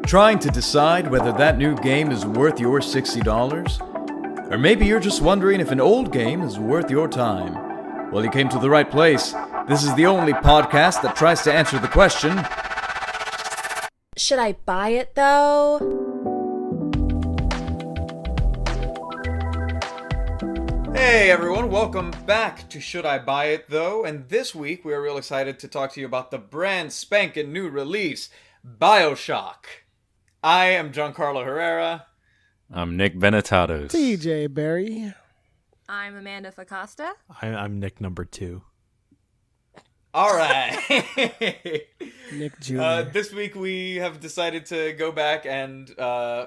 Trying to decide whether that new game is worth your $60? Or maybe you're just wondering if an old game is worth your time. Well, you came to the right place. This is the only podcast that tries to answer the question, should I buy it though? Hey everyone, welcome back to Should I Buy It Though? And this week we are real excited to talk to you about the brand spanking new release, BioShock. I am Giancarlo Herrera. I'm Nick Benetatos. TJ Barry. I'm Amanda Facosta. I'm Nick number 2. All right. Nick Jr. This week we have decided to go back and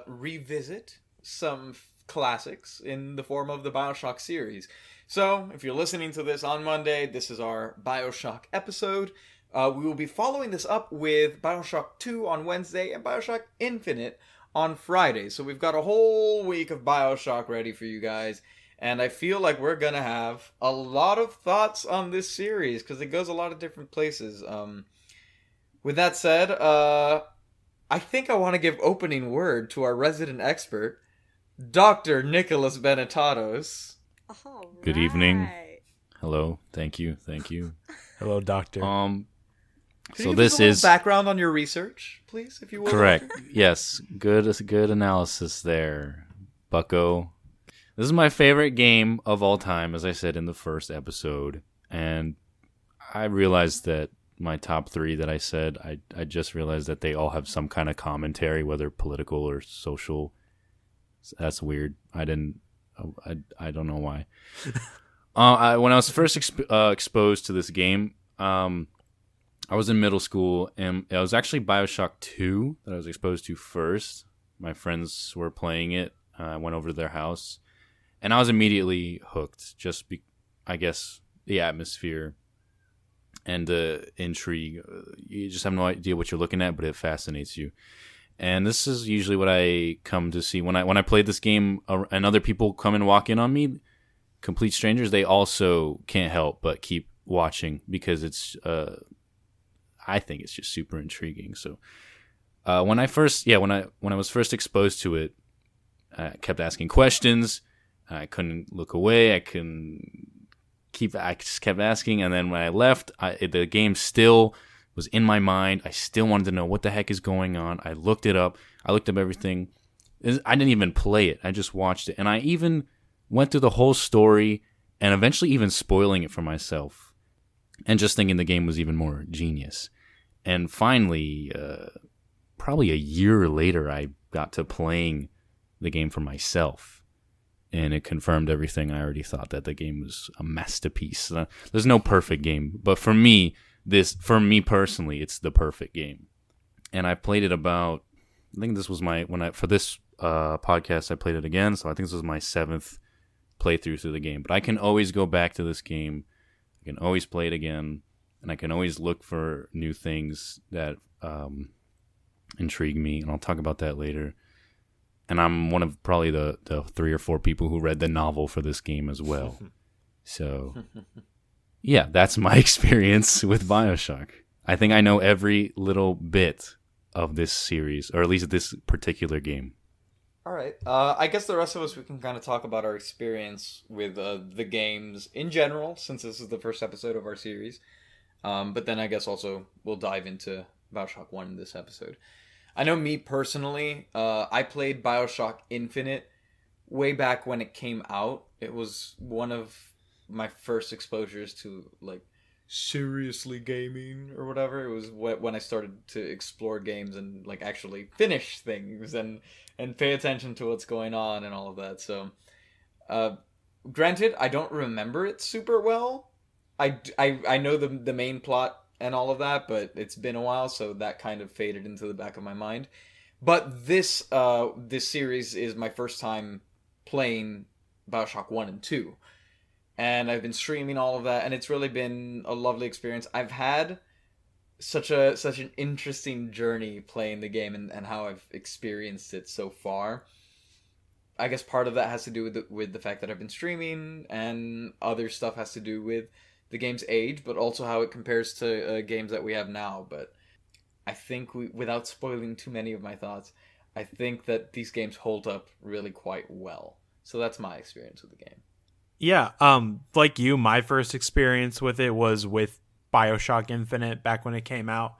revisit some classics in the form of the BioShock series. So, if you're listening to this on Monday, this is our BioShock episode. We will be following this up with BioShock 2 on Wednesday and BioShock Infinite on Friday. So we've got a whole week of BioShock ready for you guys. And I feel like we're going to have a lot of thoughts on this series because it goes a lot of different places. With that said, I think I want to give opening word to our resident expert, Dr. Nicholas Benetatos. Good evening. Hello. Thank you. Hello, doctor. So this is background on your research, please, if you will. Correct. Yes. Good analysis there, Bucko. This is my favorite game of all time, as I said in the first episode, and I realized that my top 3 that I said, I just realized that they all have some kind of commentary, whether political or social. That's weird. I don't know why. When I was first exposed to this game, I was in middle school, and it was actually BioShock 2 that I was exposed to first. My friends were playing it. I went over to their house, and I was immediately hooked. I guess, the atmosphere and the intrigue. You just have no idea what you're looking at, but it fascinates you. And this is usually what I come to see when I play this game, and other people come and walk in on me, complete strangers. They also can't help but keep watching because it's. I think it's just super intriguing. So when I was first exposed to it, I kept asking questions. I couldn't look away. I just kept asking, and then when I left, the game still was in my mind. I still wanted to know what the heck is going on. I looked it up. I looked up everything. I didn't even play it. I just watched it, and I even went through the whole story, and eventually even spoiling it for myself, and just thinking the game was even more genius. And finally, probably a year later, I got to playing the game for myself. And it confirmed everything I already thought, that the game was a masterpiece. There's no perfect game. But for me personally, it's the perfect game. And I played it I think this was for this podcast, I played it again. So I think this was my 7th playthrough through the game. But I can always go back to this game. I can always play it again. And I can always look for new things that intrigue me, and I'll talk about that later. And I'm one of probably the 3 or 4 people who read the novel for this game as well. So, yeah, that's my experience with BioShock. I think I know every little bit of this series, or at least this particular game. All right. I guess the rest of us, we can kind of talk about our experience with the games in general, since this is the first episode of our series. But then I guess also we'll dive into BioShock 1 in this episode. I know me personally, I played BioShock Infinite way back when it came out. It was one of my first exposures to, like, seriously gaming or whatever. It was when I started to explore games and, like, actually finish things and pay attention to what's going on and all of that. So, granted, I don't remember it super well. I know the main plot and all of that, but it's been a while, so that kind of faded into the back of my mind. But this series is my first time playing BioShock 1 and 2. And I've been streaming all of that, and it's really been a lovely experience. I've had such an interesting journey playing the game and how I've experienced it so far. I guess part of that has to do with the fact that I've been streaming, and other stuff has to do with the game's age, but also how it compares to games that we have now. But I think without spoiling too many of my thoughts, I think that these games hold up really quite well. So that's my experience with the game. Yeah, like you, my first experience with it was with BioShock Infinite back when it came out.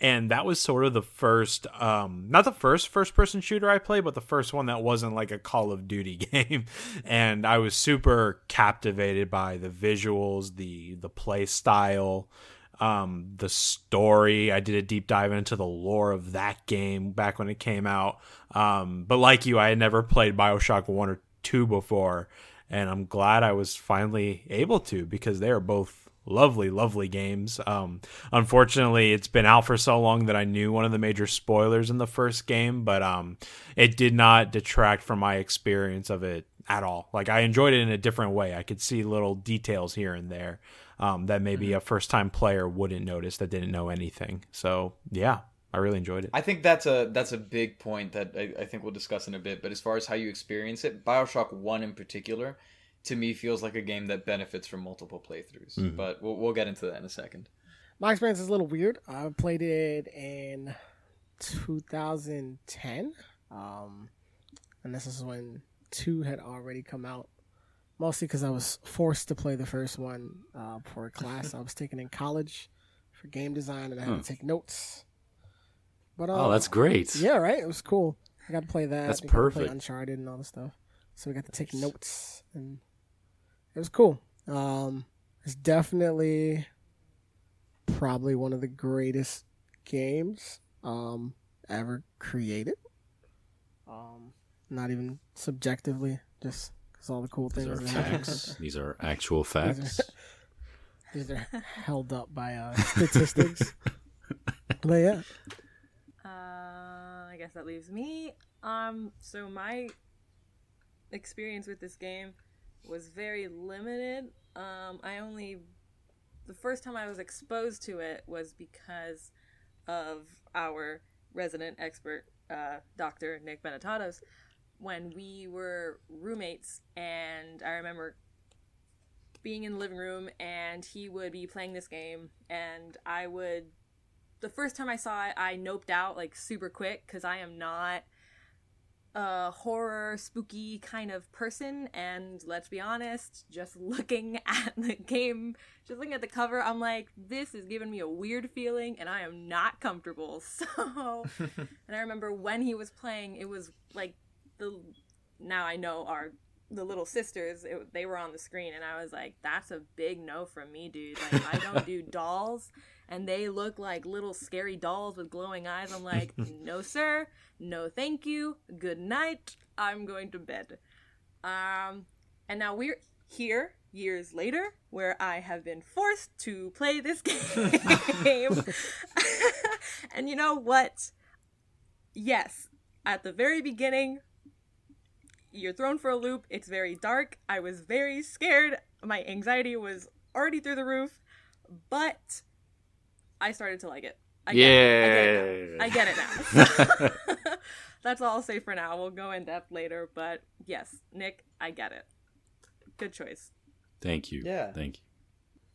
And that was sort of the first, not the first-person shooter I played, but the first one that wasn't like a Call of Duty game. And I was super captivated by the visuals, the play style, the story. I did a deep dive into the lore of that game back when it came out. But like you, I had never played BioShock 1 or 2 before. And I'm glad I was finally able to, because they are both lovely games. Unfortunately, it's been out for so long that I knew one of the major spoilers in the first game, but it did not detract from my experience of it at all. Like, I enjoyed it in a different way. I could see little details here and there that maybe a first-time player wouldn't notice that didn't know anything. So yeah, I really enjoyed it. I think that's a big point that I think we'll discuss in a bit. But as far as how you experience it, BioShock 1 in particular, to me, feels like a game that benefits from multiple playthroughs. Mm-hmm. But we'll get into that in a second. My experience is a little weird. I played it in 2010. And this is when 2 had already come out. Mostly because I was forced to play the first one for a class I was taking in college for game design, and I had to take notes. But oh, that's great. Yeah, right? It was cool. I got to play that. That's I got perfect. to play Uncharted and all this stuff. So we got to take notes, and it was cool. It's definitely probably one of the greatest games ever created. Not even subjectively, just because all the cool things These are that happen. facts. These are actual facts. These are held up by statistics. But yeah. I guess that leaves me. So my experience with this game was very limited. The first time I was exposed to it was because of our resident expert, Dr. Nick Benetatos, when we were roommates, and I remember being in the living room and he would be playing this game, and the first time I saw it, I noped out like super quick, because I am not a horror, spooky kind of person, and let's be honest, just looking at the game, just looking at the cover, I'm like, this is giving me a weird feeling, and I am not comfortable. So, and I remember when he was playing, it was like now I know the little sisters, they were on the screen, and I was like, that's a big no from me, dude. Like, I don't do dolls, and they look like little scary dolls with glowing eyes. I'm like, no sir, no thank you, good night, I'm going to bed. And now we're here years later, where I have been forced to play this game. And you know what? Yes, at the very beginning, you're thrown for a loop. It's very dark. I was very scared. My anxiety was already through the roof, but I started to like it. I get it now. That's all I'll say for now. We'll go in depth later, but yes, Nick, I get it. Good choice. Thank you. Yeah. Thank you.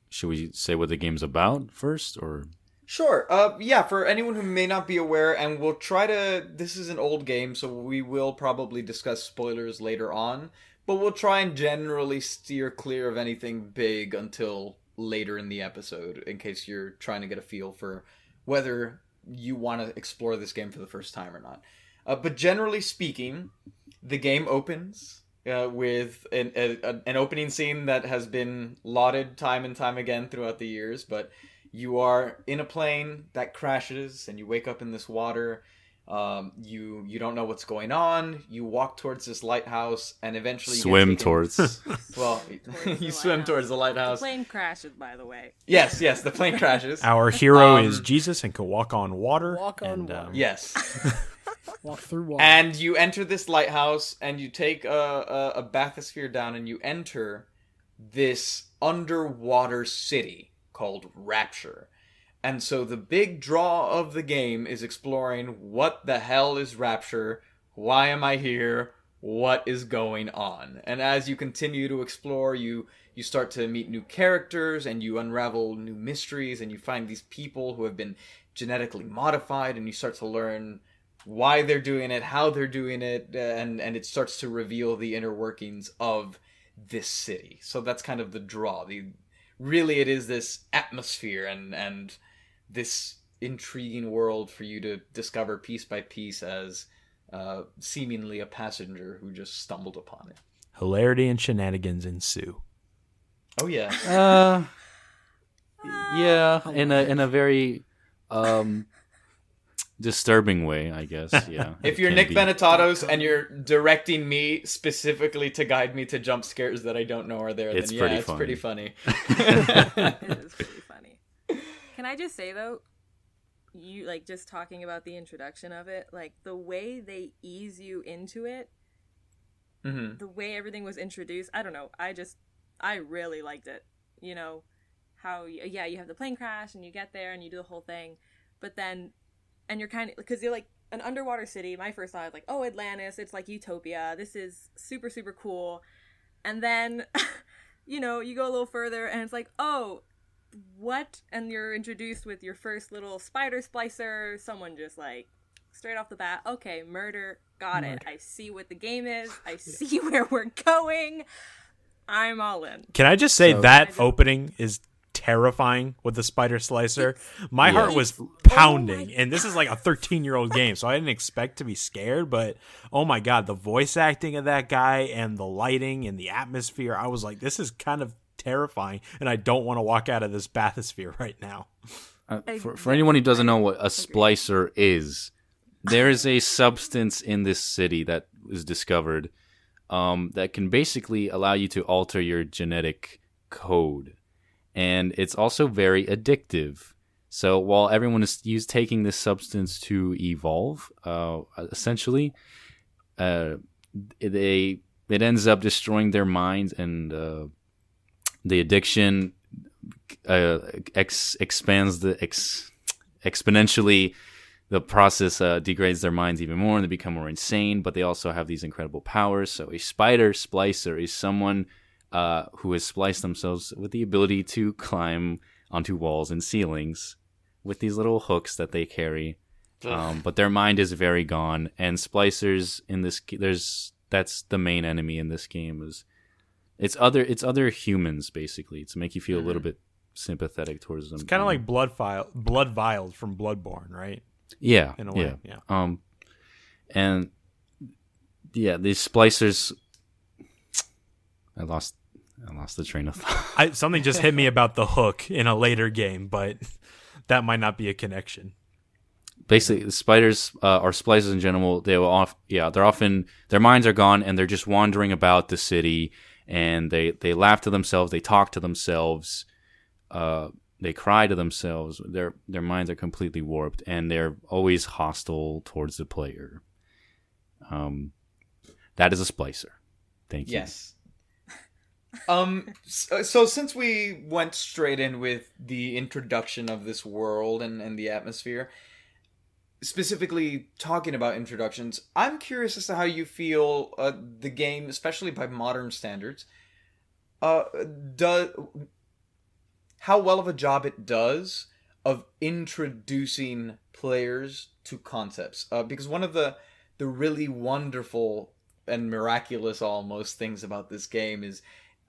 Should we say what the game's about first, or? Sure. Yeah, for anyone who may not be aware, and we'll try to... This is an old game, so we will probably discuss spoilers later on, but we'll try and generally steer clear of anything big until later in the episode, in case you're trying to get a feel for whether you want to explore this game for the first time or not. But generally speaking, the game opens with an opening scene that has been lauded time and time again throughout the years, but... You are in a plane that crashes, and you wake up in this water. You don't know what's going on. You walk towards this lighthouse, and eventually swim towards. Well, you swim towards the lighthouse. The plane crashes, by the way. Yes, the plane crashes. Our hero is Jesus and can walk on water. Walk on water. Yes. Walk through water. And you enter this lighthouse, and you take a bathysphere down, and you enter this underwater city called Rapture. And so the big draw of the game is exploring what the hell is Rapture, why am I here, what is going on. And as you continue to explore, you start to meet new characters, and you unravel new mysteries, and you find these people who have been genetically modified, and you start to learn why they're doing it, how they're doing it, and it starts to reveal the inner workings of this city. So that's kind of the draw. Really, it is this atmosphere and this intriguing world for you to discover piece by piece as seemingly a passenger who just stumbled upon it. Hilarity and shenanigans ensue. Oh yeah. Yeah, in a very disturbing way, I guess. Yeah. If you're Nick Benetatos and you're directing me specifically to guide me to jump scares that I don't know are there, it's then pretty it's funny. pretty funny. It is pretty funny. Can I just say though, you like just talking about the introduction of it, like the way they ease you into it, the way everything was introduced, I don't know, I really liked it. You know, how, yeah, you have the plane crash and you get there and you do the whole thing, but then, and you're kind of, because you're like an underwater city, my first thought was like, oh, Atlantis, it's like Utopia, this is super, super cool. And then, you know, you go a little further and it's like, oh, what? And you're introduced with your first little spider splicer, someone just like, straight off the bat, okay, murder, got it. I see what the game is, I see where we're going. I'm all in. Can I just say that opening is terrifying with the spider slicer? My heart was pounding, and this is like a 13-year-old game, so I didn't expect to be scared, but oh my god, the voice acting of that guy and the lighting and the atmosphere, I was like, this is kind of terrifying, and I don't want to walk out of this bathysphere right now. For anyone who doesn't know what a splicer is, there is a substance in this city that was discovered that can basically allow you to alter your genetic code. And it's also very addictive. So while everyone is taking this substance to evolve, essentially, it ends up destroying their minds, and the addiction expands exponentially. The process degrades their minds even more, and they become more insane, but they also have these incredible powers. So a spider splicer is someone who has spliced themselves with the ability to climb onto walls and ceilings with these little hooks that they carry. But their mind is very gone, and splicers in this that's the main enemy in this game. It's other humans, basically, to make you feel a little bit sympathetic towards them. It's kind of like blood vials from Bloodborne, right? Yeah, in a way. Yeah. And yeah, these splicers. I lost the train of thought. Something just hit me about the hook in a later game, but that might not be a connection. Basically, the spiders or splicers in general, they're often their minds are gone and they're just wandering about the city, and they laugh to themselves, they talk to themselves, they cry to themselves. Their minds are completely warped, and they're always hostile towards the player. That is a splicer. Thank you. Yes. So since we went straight in with the introduction of this world and the atmosphere, specifically talking about introductions, I'm curious as to how you feel the game, especially by modern standards, how well of a job it does of introducing players to concepts. Because one of the really wonderful and miraculous almost things about this game is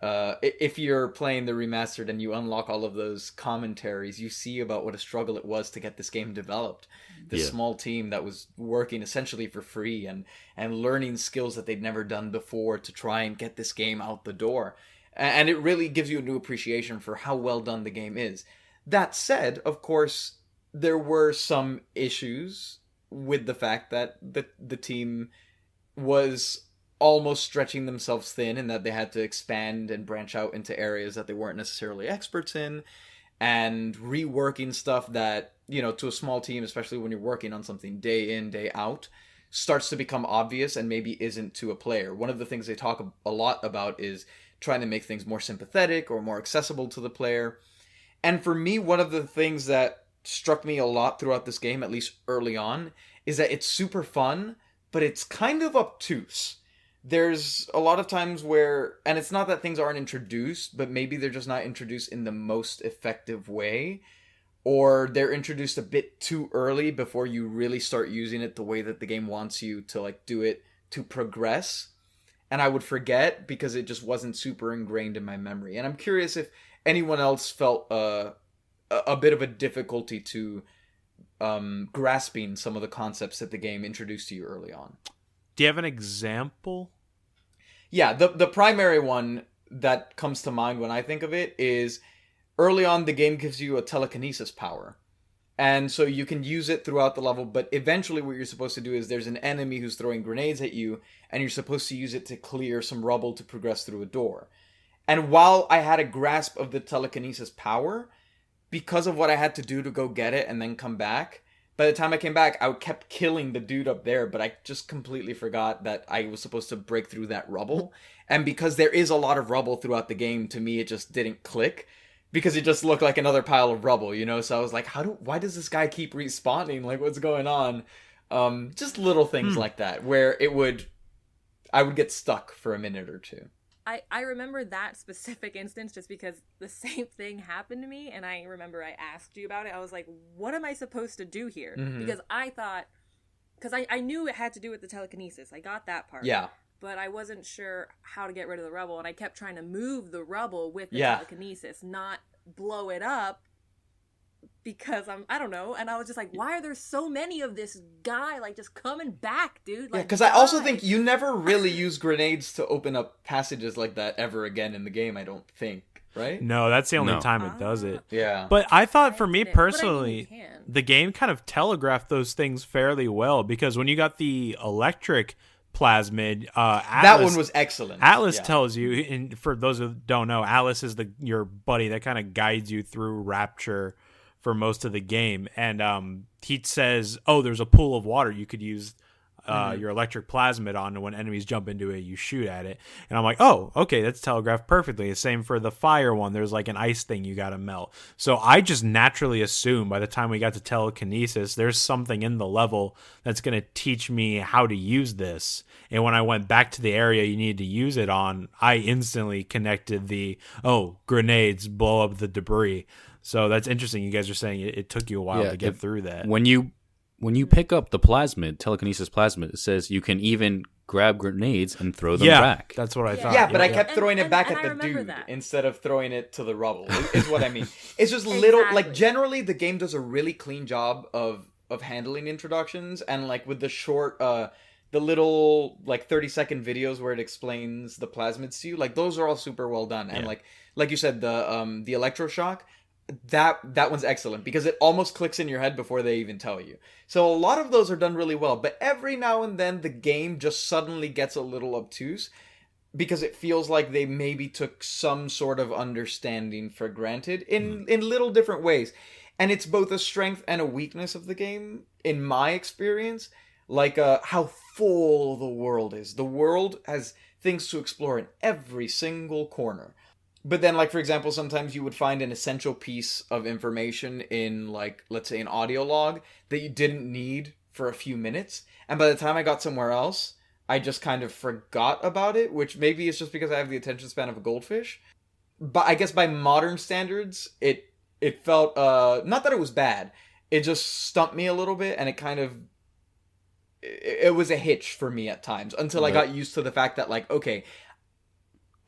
if you're playing the remastered and you unlock all of those commentaries, you see about what a struggle it was to get this game developed. This small team that was working essentially for free and learning skills that they'd never done before to try and get this game out the door. And it really gives you a new appreciation for how well done the game is. That said, of course, there were some issues with the fact that the team was almost stretching themselves thin, and that they had to expand and branch out into areas that they weren't necessarily experts in, and reworking stuff that, you know, to a small team, especially when you're working on something day in, day out, starts to become obvious and maybe isn't to a player. One of the things they talk a lot about is trying to make things more sympathetic or more accessible to the player. And for me, one of the things that struck me a lot throughout this game, at least early on, is that it's super fun, but it's kind of obtuse. there's a lot of times where, and it's not that things aren't introduced, but maybe they're just not introduced in the most effective way, or they're introduced a bit too early before you really start using it the way that the game wants you to like do it to progress. And I would forget because it just wasn't super ingrained in my memory. And I'm curious if anyone else felt a bit of a difficulty to grasping some of the concepts that the game introduced to you early on. Do you have an example? Yeah, the primary one that comes to mind when I think of it is early on the game gives you a telekinesis power. And so you can use it throughout the level, but eventually what you're supposed to do is there's an enemy who's throwing grenades at you, and you're supposed to use it to clear some rubble to progress through a door. And while I had a grasp of the telekinesis power, because of what I had to do to go get it and then come back, by the time I came back, I kept killing the dude up there, but I just completely forgot that I was supposed to break through that rubble. And because there is a lot of rubble throughout the game, to me it just didn't click. Because it just looked like another pile of rubble, you know? So I was like, why does this guy keep respawning? Like, what's going on? Just little things like that, where I would get stuck for a minute or two. I remember that specific instance just because the same thing happened to me, and I remember I asked you about it. I was like, what am I supposed to do here? Mm-hmm. Because I thought, I knew it had to do with the telekinesis. I got that part. Yeah. But I wasn't sure how to get rid of the rubble, and I kept trying to move the rubble with the telekinesis, not blow it up, because I don't know, and I was just like, why are there so many of this guy, like, just coming back, dude? Like, because I also think you never really use grenades to open up passages like that ever again in the game, I don't think, right? No, that's the only time it does it. Yeah. But I thought for me personally, you can. the game kind of telegraphed those things fairly well, because when you got the electric plasmid, Atlas, that one was excellent. Atlas tells you, and for those who don't know, Atlas is your buddy that kind of guides you through Rapture for most of the game, and he says, oh, there's a pool of water you could use your electric plasmid on, and when enemies jump into it, you shoot at it. And I'm like, oh, okay, that's telegraphed perfectly. The same for the fire one. There's like an ice thing you got to melt. So I just naturally assumed by the time we got to telekinesis, there's something in the level that's going to teach me how to use this. And when I went back to the area you needed to use it on, I instantly connected grenades, blow up the debris. So that's interesting. You guys are saying it took you a while to get through that. When you pick up the plasmid, telekinesis plasmid, it says you can even grab grenades and throw them back. That's what I thought. Yeah, but I kept throwing it back at the dude that. instead of throwing it to the rubble, is what I mean. It's just little, like, generally the game does a really clean job of handling introductions, and like with the short, the little like 30-second videos where it explains the plasmids to you, like those are all super well done. And like you said, the electroshock, that one's excellent because it almost clicks in your head before they even tell you. So a lot of those are done really well, but every now and then the game just suddenly gets a little obtuse because it feels like they maybe took some sort of understanding for granted in little different ways. And it's both a strength and a weakness of the game, in my experience. Like how full the world is. The world has things to explore in every single corner. But then, like, for example, sometimes you would find an essential piece of information in, like, let's say an audio log that you didn't need for a few minutes. And by the time I got somewhere else, I just kind of forgot about it, which maybe is just because I have the attention span of a goldfish. But I guess by modern standards, it felt, not that it was bad, it just stumped me a little bit, and it kind of, it was a hitch for me at times, until I got used to the fact that, like, okay,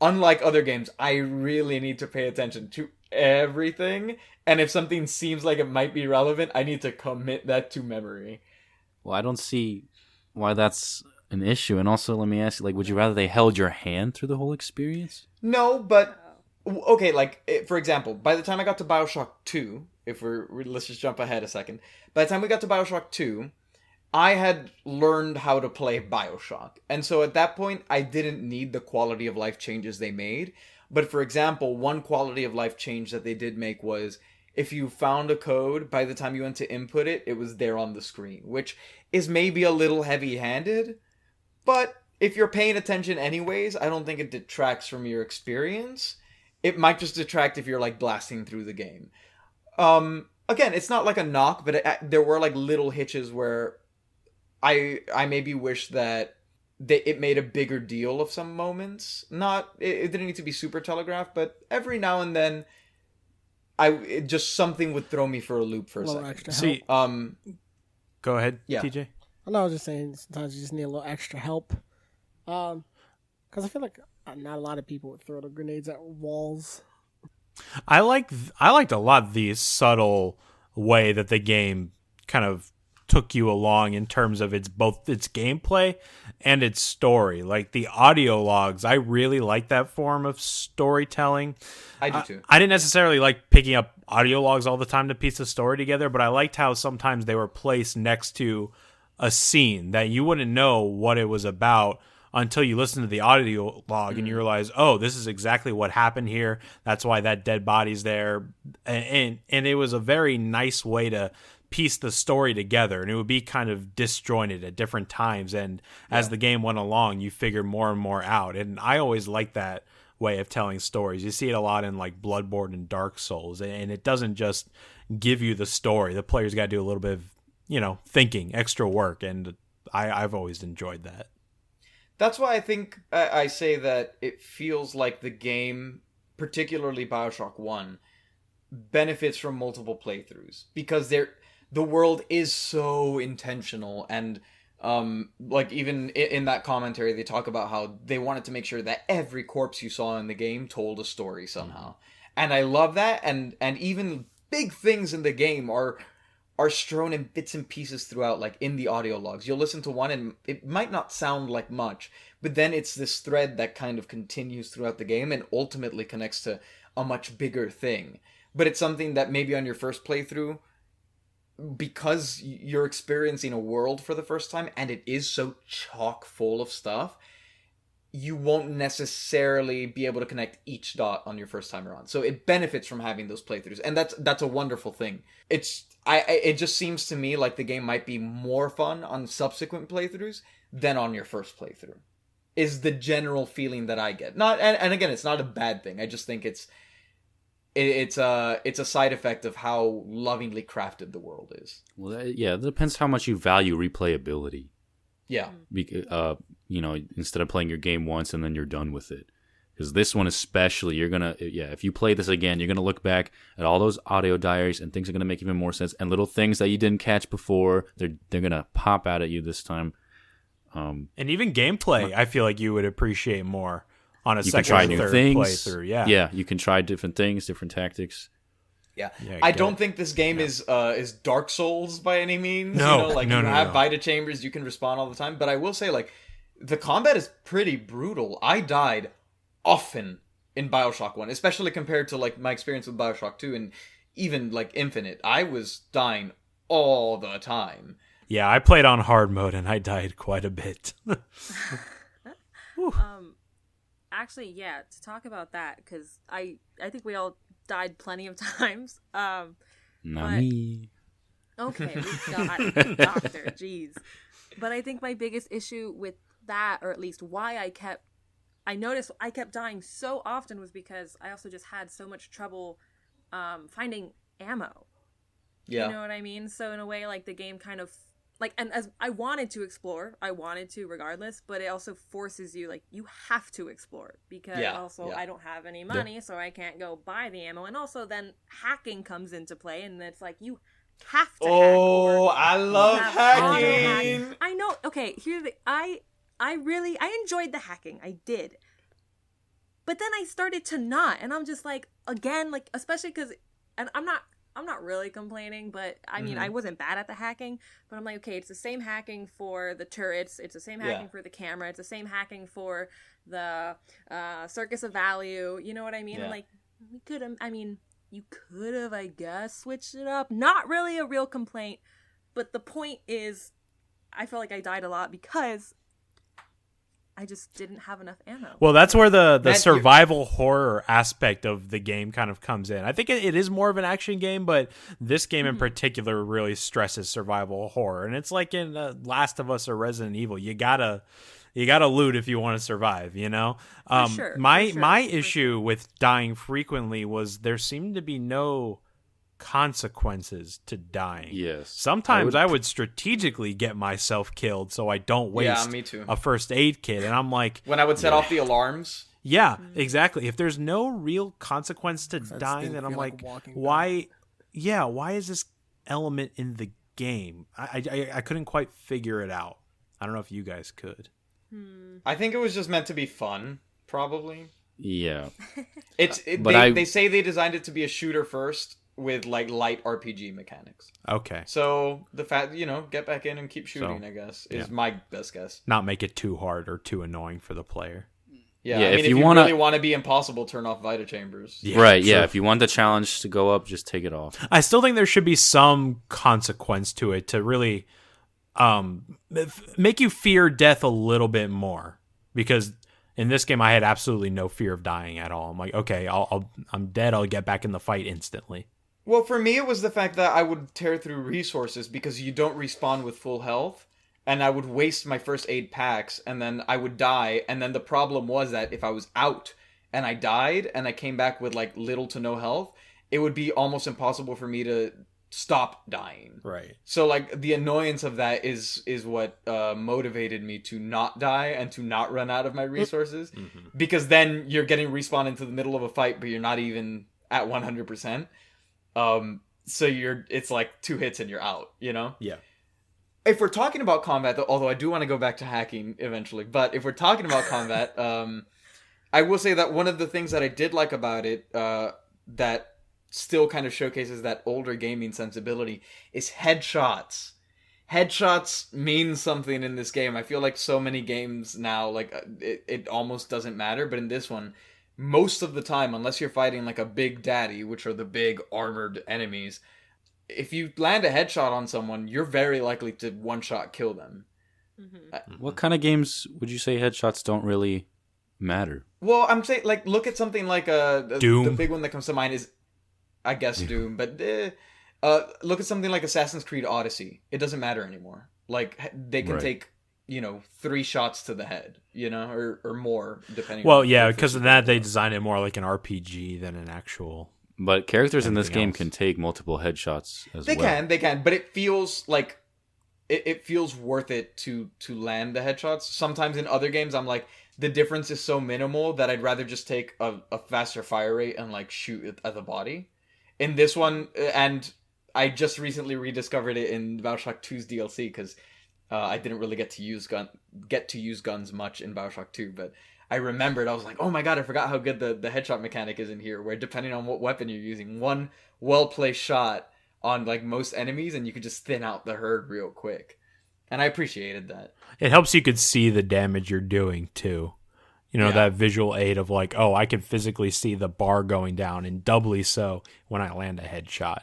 unlike other games, I really need to pay attention to everything, and if something seems like it might be relevant, I need to commit that to memory. Well, I don't see why that's an issue. And also, let me ask you, like, would you rather they held your hand through the whole experience? No, but okay, like, for example, by the time I got to BioShock 2, let's just jump ahead a second. By the time we got to BioShock 2, I had learned how to play BioShock. And so at that point, I didn't need the quality of life changes they made. But for example, one quality of life change that they did make was if you found a code, by the time you went to input it, it was there on the screen, which is maybe a little heavy-handed. But if you're paying attention anyways, I don't think it detracts from your experience. It might just detract if you're, like, blasting through the game. Again, it's not like a knock, but there were, like, little hitches where I maybe wish that it made a bigger deal of some moments. It didn't need to be super telegraphed, but every now and then, just something would throw me for a loop for a little second. extra See, help. Go ahead, Yeah. TJ. I know I was just saying sometimes you just need a little extra help. Because I feel like not a lot of people would throw the grenades at walls. I liked a lot of the subtle way that the game kind of took you along in terms of both its gameplay and its story. Like the audio logs, I really like that form of storytelling. I do too. I didn't necessarily like picking up audio logs all the time to piece the story together, but I liked how sometimes they were placed next to a scene that you wouldn't know what it was about until you listen to the audio log and you realize, oh, this is exactly what happened here. That's why that dead body's there. And it was a very nice way to piece the story together, and it would be kind of disjointed at different times. And as the game went along, you figure more and more out. And I always like that way of telling stories. You see it a lot in like Bloodborne and Dark Souls, and it doesn't just give you the story. The player's got to do a little bit of, thinking, extra work, and I've always enjoyed that. That's why I think I say that it feels like the game, particularly BioShock 1, benefits from multiple playthroughs, because the world is so intentional, and like even in that commentary they talk about how they wanted to make sure that every corpse you saw in the game told a story somehow. And I love that, and even big things in the game are strewn in bits and pieces throughout, like in the audio logs. You'll listen to one and it might not sound like much, but then it's this thread that kind of continues throughout the game and ultimately connects to a much bigger thing. But it's something that maybe on your first playthrough, because you're experiencing a world for the first time and it is so chock full of stuff, you won't necessarily be able to connect each dot on your first time around. So it benefits from having those playthroughs, and that's a wonderful thing. It just seems to me like the game might be more fun on subsequent playthroughs than on your first playthrough, is the general feeling that I get. And again, it's not a bad thing. I just think it's a side effect of how lovingly crafted the world is. Well, it depends how much you value replayability. Yeah. Instead of playing your game once and then you're done with it. Because this one especially, if you play this again, you're going to look back at all those audio diaries and things are going to make even more sense. And little things that you didn't catch before, they're going to pop out at you this time. And even gameplay, I feel like you would appreciate more on a you second can try or new third things. playthrough. Yeah, you can try different things, different tactics. Yeah. Yeah, I don't think this game is Dark Souls by any means. No, you have Vita chambers, you can respawn all the time. But I will say, like, the combat is pretty brutal. I died often in BioShock 1, especially compared to like my experience with BioShock 2 and even like Infinite. I was dying all the time. Yeah, I played on hard mode and I died quite a bit. Actually, yeah, to talk about that, because I think we all died plenty of times. Not but- me. Okay, we got it, Doctor, jeez. But I think my biggest issue with that, or at least why I noticed I kept dying so often, was because I also just had so much trouble finding ammo. Yeah. You know what I mean? So in a way, like, the game kind of, like, and as I wanted to explore, I wanted to regardless, but it also forces you, like, you have to explore, because I don't have any money, so I can't go buy the ammo. And also then hacking comes into play, and it's like, you have to hack. Oh, I love have hacking. I know. Okay, here's the I enjoyed the hacking. I did. But then I started to not, and I'm just like, again, like, especially because, and I'm not really complaining, but I mean, I wasn't bad at the hacking, but I'm like, okay, it's the same hacking for the turrets, it's the same hacking for the camera, it's the same hacking for the Circus of Value, you know what I mean? Yeah. I'm like, you could have, I guess, switched it up. Not really a real complaint, but the point is, I felt like I died a lot because I just didn't have enough ammo. Well, that's where the survival horror aspect of the game kind of comes in. I think it is more of an action game, but this game in particular really stresses survival horror. And it's like in Last of Us or Resident Evil. You gotta loot if you want to survive, you know? For sure. My issue with dying frequently was there seemed to be no consequences to dying. Yes. Sometimes I would strategically get myself killed so I don't waste me too. a first aid kit. And I'm like, When I would set off the alarms. yeah, exactly. If there's no real consequence to that dying, still then I'm feel like like, walking why? Yeah, why is this element in the game? I couldn't quite figure it out. I don't know if you guys could. I think it was just meant to be fun, probably. Yeah. They say they designed it to be a shooter first with like light RPG mechanics. Okay. So the fact, get back in and keep shooting, So, I guess, is my best guess. Not make it too hard or too annoying for the player. Yeah, Yeah, I mean, if if you you wanna- really want to be impossible, turn off Vita Chambers. Yeah, Right, true. yeah. If you want the challenge to go up, just take it off. I still think there should be some consequence to it to really make you fear death a little bit more. Because in this game, I had absolutely no fear of dying at all. I'm like, okay, I'm dead. I'll get back in the fight instantly. Well, for me, it was the fact that I would tear through resources because you don't respawn with full health. And I would waste my first aid packs, and then I would die. And then the problem was that if I was out and I died and I came back with like little to no health, it would be almost impossible for me to stop dying. Right. So like the annoyance of that is what motivated me to not die and to not run out of my resources, because then you're getting respawned into the middle of a fight, but you're not even at 100%. So it's like 2 hits and you're out. Yeah. If we're talking about combat, although I do want to go back to hacking eventually, but if we're talking about combat, I will say that one of the things that I did like about it, that still kind of showcases that older gaming sensibility, is headshots. Headshots mean something in this game. I feel like so many games now, like it almost doesn't matter, but in this one, most of the time, unless you're fighting like a big daddy, which are the big armored enemies, if you land a headshot on someone, you're very likely to one-shot kill them. What kind of games would you say headshots don't really matter? Well, I'm saying, like, look at something like Doom. The big one that comes to mind is, I guess, Doom. But look at something like Assassin's Creed Odyssey. It doesn't matter anymore. Like, they can Right. take, 3 shots to the head, or more, depending Well, on... yeah, the because of that, they designed it more like an RPG than an actual. But characters in this Anything game else? can take multiple headshots as They well. can, but it feels like it feels worth it to land the headshots. Sometimes in other games, I'm like, the difference is so minimal that I'd rather just take a faster fire rate and like shoot it at the body. In this one, and I just recently rediscovered it in BioShock 2's DLC because I didn't really get to use guns much in BioShock 2, but I remembered, I was like, oh my god, I forgot how good the headshot mechanic is in here, where depending on what weapon you're using, one well-placed shot on like most enemies and you could just thin out the herd real quick. And I appreciated that. It helps you could see the damage you're doing too. Yeah. That visual aid of like, oh, I can physically see the bar going down, and doubly so when I land a headshot.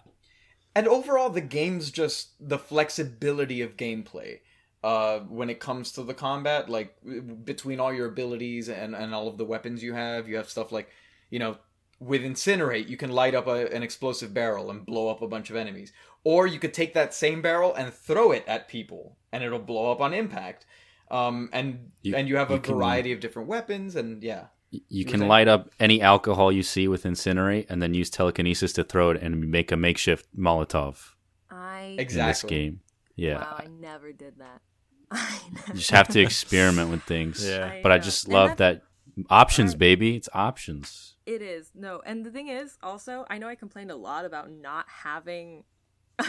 And overall, the game's just the flexibility of gameplay. When it comes to the combat, like between all your abilities and all of the weapons you have stuff like, with Incinerate, you can light up an explosive barrel and blow up a bunch of enemies. Or you could take that same barrel and throw it at people, and it'll blow up on impact. And you have a variety of different weapons, and yeah. You can light up any alcohol you see with Incinerate and then use telekinesis to throw it and make a makeshift Molotov in this game. Yeah. Wow, I never did that. You just have to experiment with things. Yeah. But I know. just And love that's- that options, baby. It's options. It is. No, and the thing is, also, I know I complained a lot about not having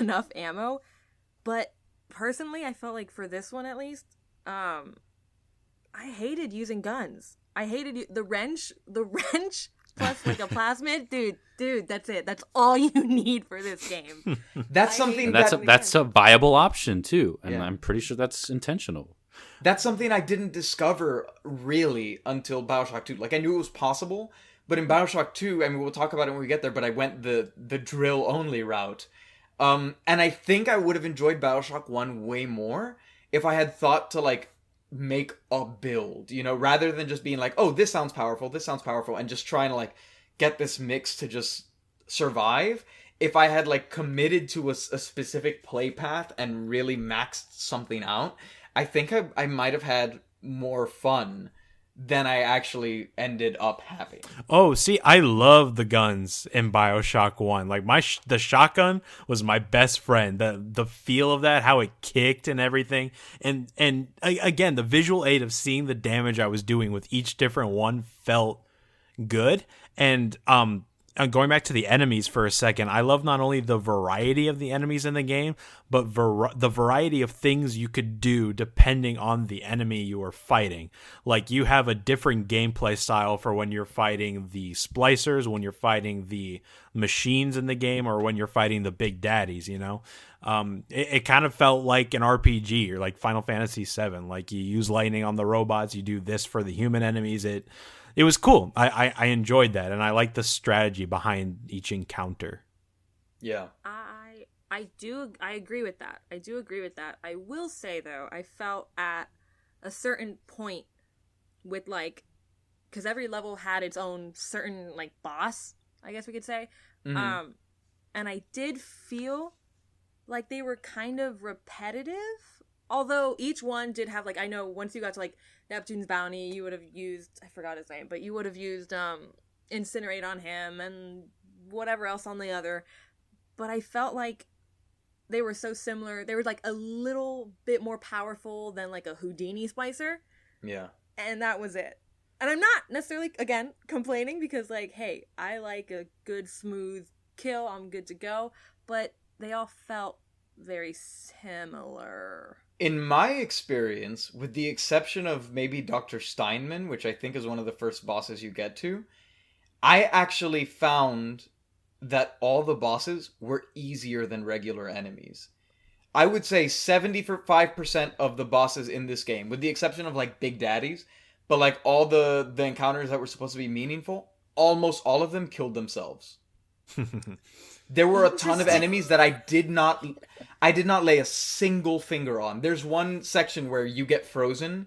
enough ammo, but personally, I felt like for this one at least, I hated using guns. I hated the wrench plus like a plasmid. Dude, that's it. That's all you need for this game. That's I something hate And that that's a viable option too, and Yeah. I'm pretty sure that's intentional. That's something I didn't discover really until BioShock 2. Like, I knew it was possible, but in BioShock 2, I mean, we'll talk about it when we get there, but I went the drill-only route. And I think I would have enjoyed BioShock 1 way more if I had thought to, like, make a build, rather than just being like, oh, this sounds powerful, and just trying to, like, get this mix to just survive. If I had, like, committed to a specific play path and really maxed something out, I think I might have had more fun than I actually ended up having. Oh, see, I love the guns in BioShock 1. Like the shotgun was my best friend. The feel of that, how it kicked and everything. Again, the visual aid of seeing the damage I was doing with each different one felt good. And going back to the enemies for a second, I love not only the variety of the enemies in the game, but the variety of things you could do depending on the enemy you are fighting. Like, you have a different gameplay style for when you're fighting the splicers, when you're fighting the machines in the game, or when you're fighting the big daddies, you know? It kind of felt like an RPG, or like Final Fantasy VII. Like, you use lightning on the robots, you do this for the human enemies. It was cool. I enjoyed that, and I like the strategy behind each encounter. Yeah. I agree with that. I do agree with that. I will say, though, I felt at a certain point with, like, because every level had its own certain, like, boss, I guess we could say. Mm-hmm. And I did feel like they were kind of repetitive. Although each one did have, like, I know once you got to, like, Neptune's Bounty, you would have used, I forgot his name, but you would have used Incinerate on him and whatever else on the other. But I felt like they were so similar. They were, like, a little bit more powerful than, like, a Houdini splicer. Yeah. And that was it. And I'm not necessarily, again, complaining because, like, hey, I like a good, smooth kill. I'm good to go. But they all felt very similar. In my experience, with the exception of maybe Dr. Steinman, which I think is one of the first bosses you get to, I actually found that all the bosses were easier than regular enemies. I would say 75% of the bosses in this game, with the exception of, like, big daddies, but, like, all the encounters that were supposed to be meaningful, almost all of them killed themselves. There were a ton of enemies that I did not lay a single finger on. There's one section where you get frozen,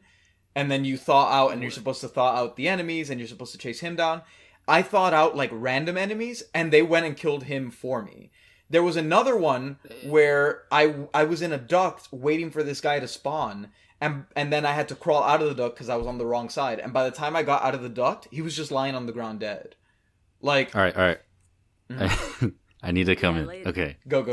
and then you thaw out, and you're supposed to thaw out the enemies, and you're supposed to chase him down. I thawed out, like, random enemies, and they went and killed him for me. There was another one where I was in a duct waiting for this guy to spawn, and then I had to crawl out of the duct because I was on the wrong side. And by the time I got out of the duct, he was just lying on the ground dead. Like, All right. Mm-hmm. I need to come in. later. Okay. Go.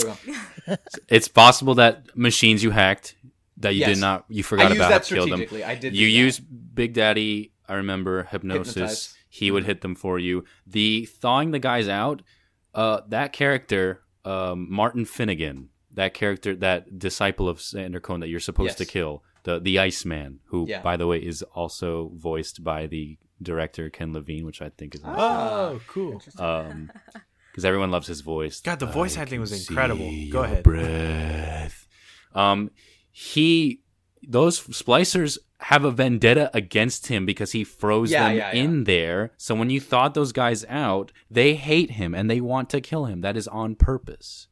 It's possible that machines you hacked that you Yes. did not, you forgot I used about that to kill them. strategically. I did. You do that. use Big Daddy, I remember, Hypnosis. Hypnotize. He would hit them for you. The thawing the guys out, that character, Martin Finnegan, that character, that disciple of Sander Cohen that you're supposed to Yes. kill, the Iceman, who, Yeah. by the way, is also voiced by the director Ken Levine, which I think is Oh, cool. because everyone loves his voice. God, the voice I acting can was see incredible. Go your ahead. Breath. Those splicers have a vendetta against him because he froze them in there. So when you thawed those guys out, they hate him and they want to kill him. That is on purpose.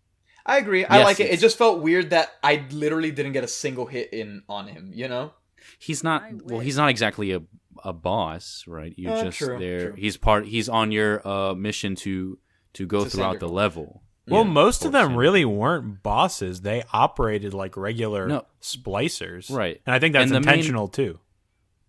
I agree. I Yes, like it. It it's- just felt weird that I literally didn't get a single hit in on him, you know? He's not. I Well, wish. he's not exactly a boss, right? You just true, there. true. He's on your mission to go To throughout the Sandercold. level. Well, Yeah, most of them Sandercold. really weren't bosses. They operated like regular No. splicers. Right. And I think that's And the main- intentional too.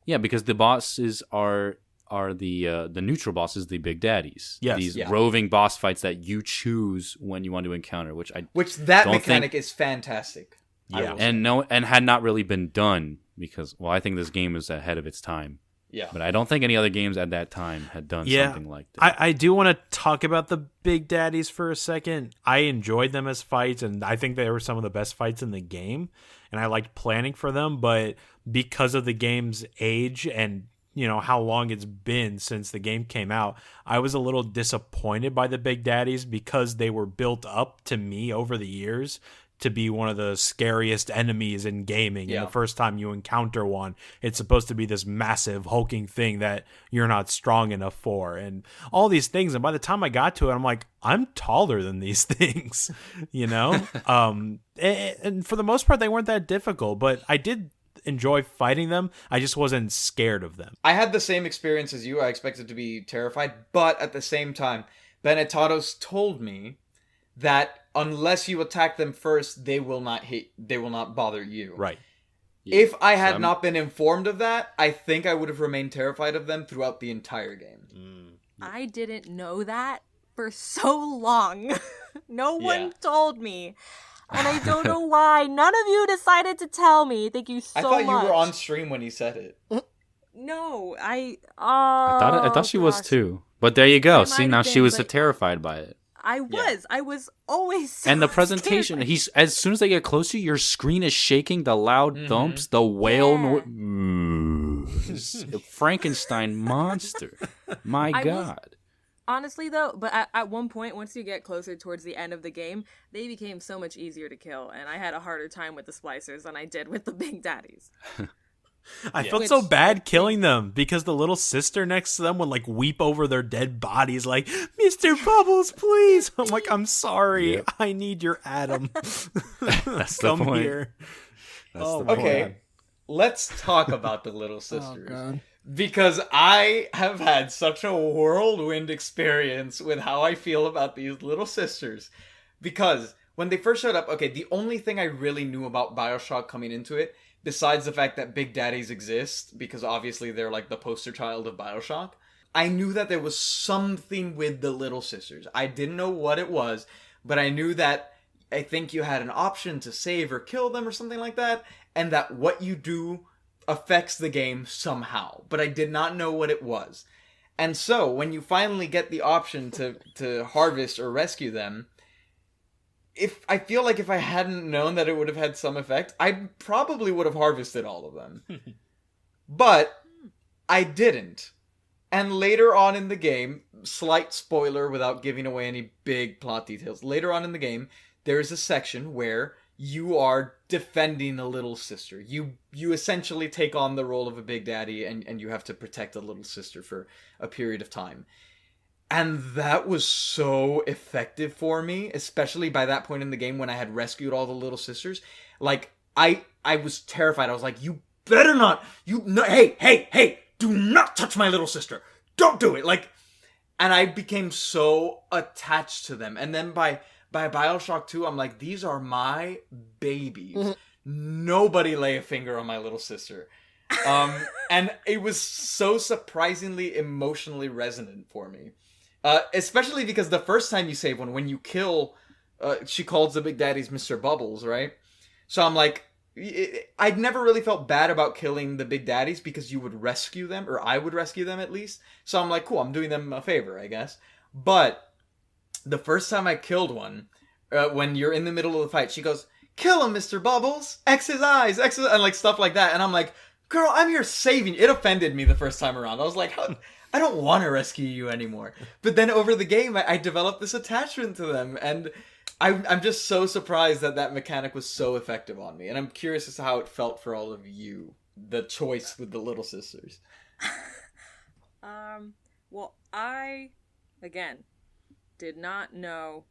Yeah, because the bosses are the neutral bosses, the big daddies. Yes. These Yeah. roving boss fights that you choose when you want to encounter, which I Which that Don't mechanic is fantastic. I Yeah. will say. and had not really been done because, well, I think this game is ahead of its time. Yeah. But I don't think any other games at that time had done Yeah. something like that. I do want to talk about the big daddies for a second. I enjoyed them as fights, and I think they were some of the best fights in the game, and I liked planning for them, but because of the game's age and how long it's been since the game came out, I was a little disappointed by the big daddies because they were built up to me over the years to be one of the scariest enemies in gaming. Yeah. And the first time you encounter one, it's supposed to be this massive hulking thing that you're not strong enough for and all these things. And by the time I got to it, I'm like, I'm taller than these things, and for the most part, they weren't that difficult, but I did enjoy fighting them. I just wasn't scared of them. I had the same experience as you. I expected to be terrified, but at the same time, Benetatos told me that unless you attack them first, they will not bother you. Right. If I had So not been informed of that, I think I would have remained terrified of them throughout the entire game. I didn't know that for so long. No one Yeah. told me. And I don't know why. None of you decided to tell me. Thank you so I much. thought you were on stream when he said it. No, I thought she was too. But there you go. I See, might now have she been, was but- terrified by it. I was always so And the presentation, scared. he's as soon as they get closer, your screen is shaking, the loud thumps, the whale noise. Frankenstein monster. My God. Honestly, though, but at one point, once you get closer towards the end of the game, they became so much easier to kill, and I had a harder time with the splicers than I did with the big daddies. I felt so bad killing them because the little sister next to them would like weep over their dead bodies like, Mr. Bubbles, please. I'm like, I'm sorry. Yep. I need your Adam. That's the Come point. here. That's Oh, the point. Okay, let's talk about the Little Oh Sisters. god. Because I have had such a whirlwind experience with how I feel about these Little Sisters. Because when they first showed up, okay, the only thing I really knew about BioShock coming into it, besides the fact that Big Daddies exist, because obviously they're like the poster child of BioShock, I knew that there was something with the Little Sisters. I didn't know what it was, but I knew that I think you had an option to save or kill them or something like that, and that what you do affects the game somehow. But I did not know what it was. And so, when you finally get the option to harvest or rescue them, I feel like if I hadn't known that it would have had some effect, I probably would have harvested all of them. But I didn't. And later on in the game, slight spoiler without giving away any big plot details, later on in the game, there is a section where you are defending a little sister. You essentially take on the role of a big daddy and you have to protect a little sister for a period of time. And that was so effective for me, especially by that point in the game when I had rescued all the little sisters. Like, I was terrified. I was like, you better not, hey, do not touch my little sister. Don't do it. Like, and I became so attached to them. And then by BioShock 2, I'm like, these are my babies. Mm-hmm. Nobody lay a finger on my little sister. And it was so surprisingly emotionally resonant for me. Especially because the first time you save one, when you kill, she calls the big daddies Mr. Bubbles, right? So I'm like, I'd never really felt bad about killing the big daddies because you would rescue them, or I would rescue them at least. So I'm like, cool, I'm doing them a favor, I guess. But the first time I killed one, when you're in the middle of the fight, she goes, kill him, Mr. Bubbles! X his eyes! And like stuff like that. And I'm like, girl, I'm here saving you. It offended me the first time around. I was like, I don't want to rescue you anymore. But then over the game, I developed this attachment to them. And I'm just so surprised that mechanic was so effective on me. And I'm curious as to how it felt for all of you. The choice with the little sisters. Well, I, again, did not know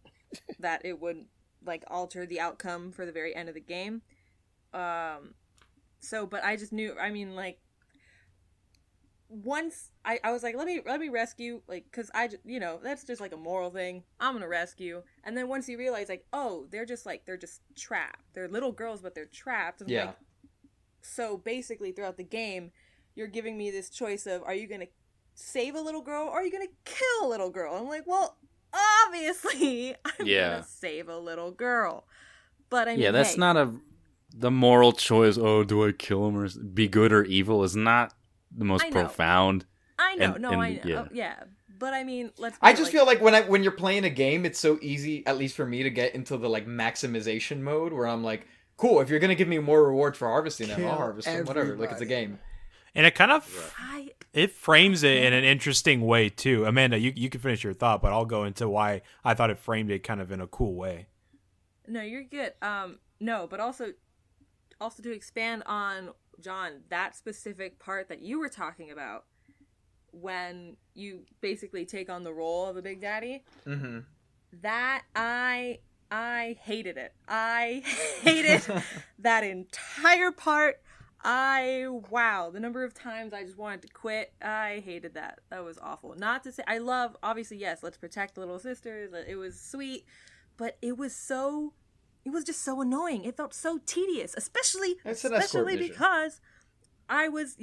that it would, like, alter the outcome for the very end of the game. But I just knew, I mean, like, once I was like, let me rescue, like, because that's just like a moral thing. I'm gonna rescue. And then once you realize, like, oh, they're just trapped. They're little girls, but they're trapped. And yeah. Like, so basically throughout the game, you're giving me this choice of, are you gonna save a little girl or are you gonna kill a little girl? I'm like, well, obviously I'm gonna save a little girl. But I mean, that's not the moral choice. Oh, do I kill him or be good or evil? Is not the most profound. I know. I know. Yeah. But I mean, I just feel like when you're playing a game, it's so easy, at least for me, to get into the like maximization mode where I'm like, cool, if you're gonna give me more reward for harvesting them, I'll harvest them, whatever. Like, it's a game. And it kind of it frames it in an interesting way too. Amanda, you can finish your thought, but I'll go into why I thought it framed it kind of in a cool way. No, you're good. No, but also to expand on John, that specific part that you were talking about, when you basically take on the role of a big daddy, mm-hmm. that I hated it. I hated that entire part. The number of times I just wanted to quit. I hated that. That was awful. Not to say, I love, obviously, yes, let's protect the little sisters. It was sweet, but it was so it was just so annoying. It felt so tedious, especially It's an escort mission. because I was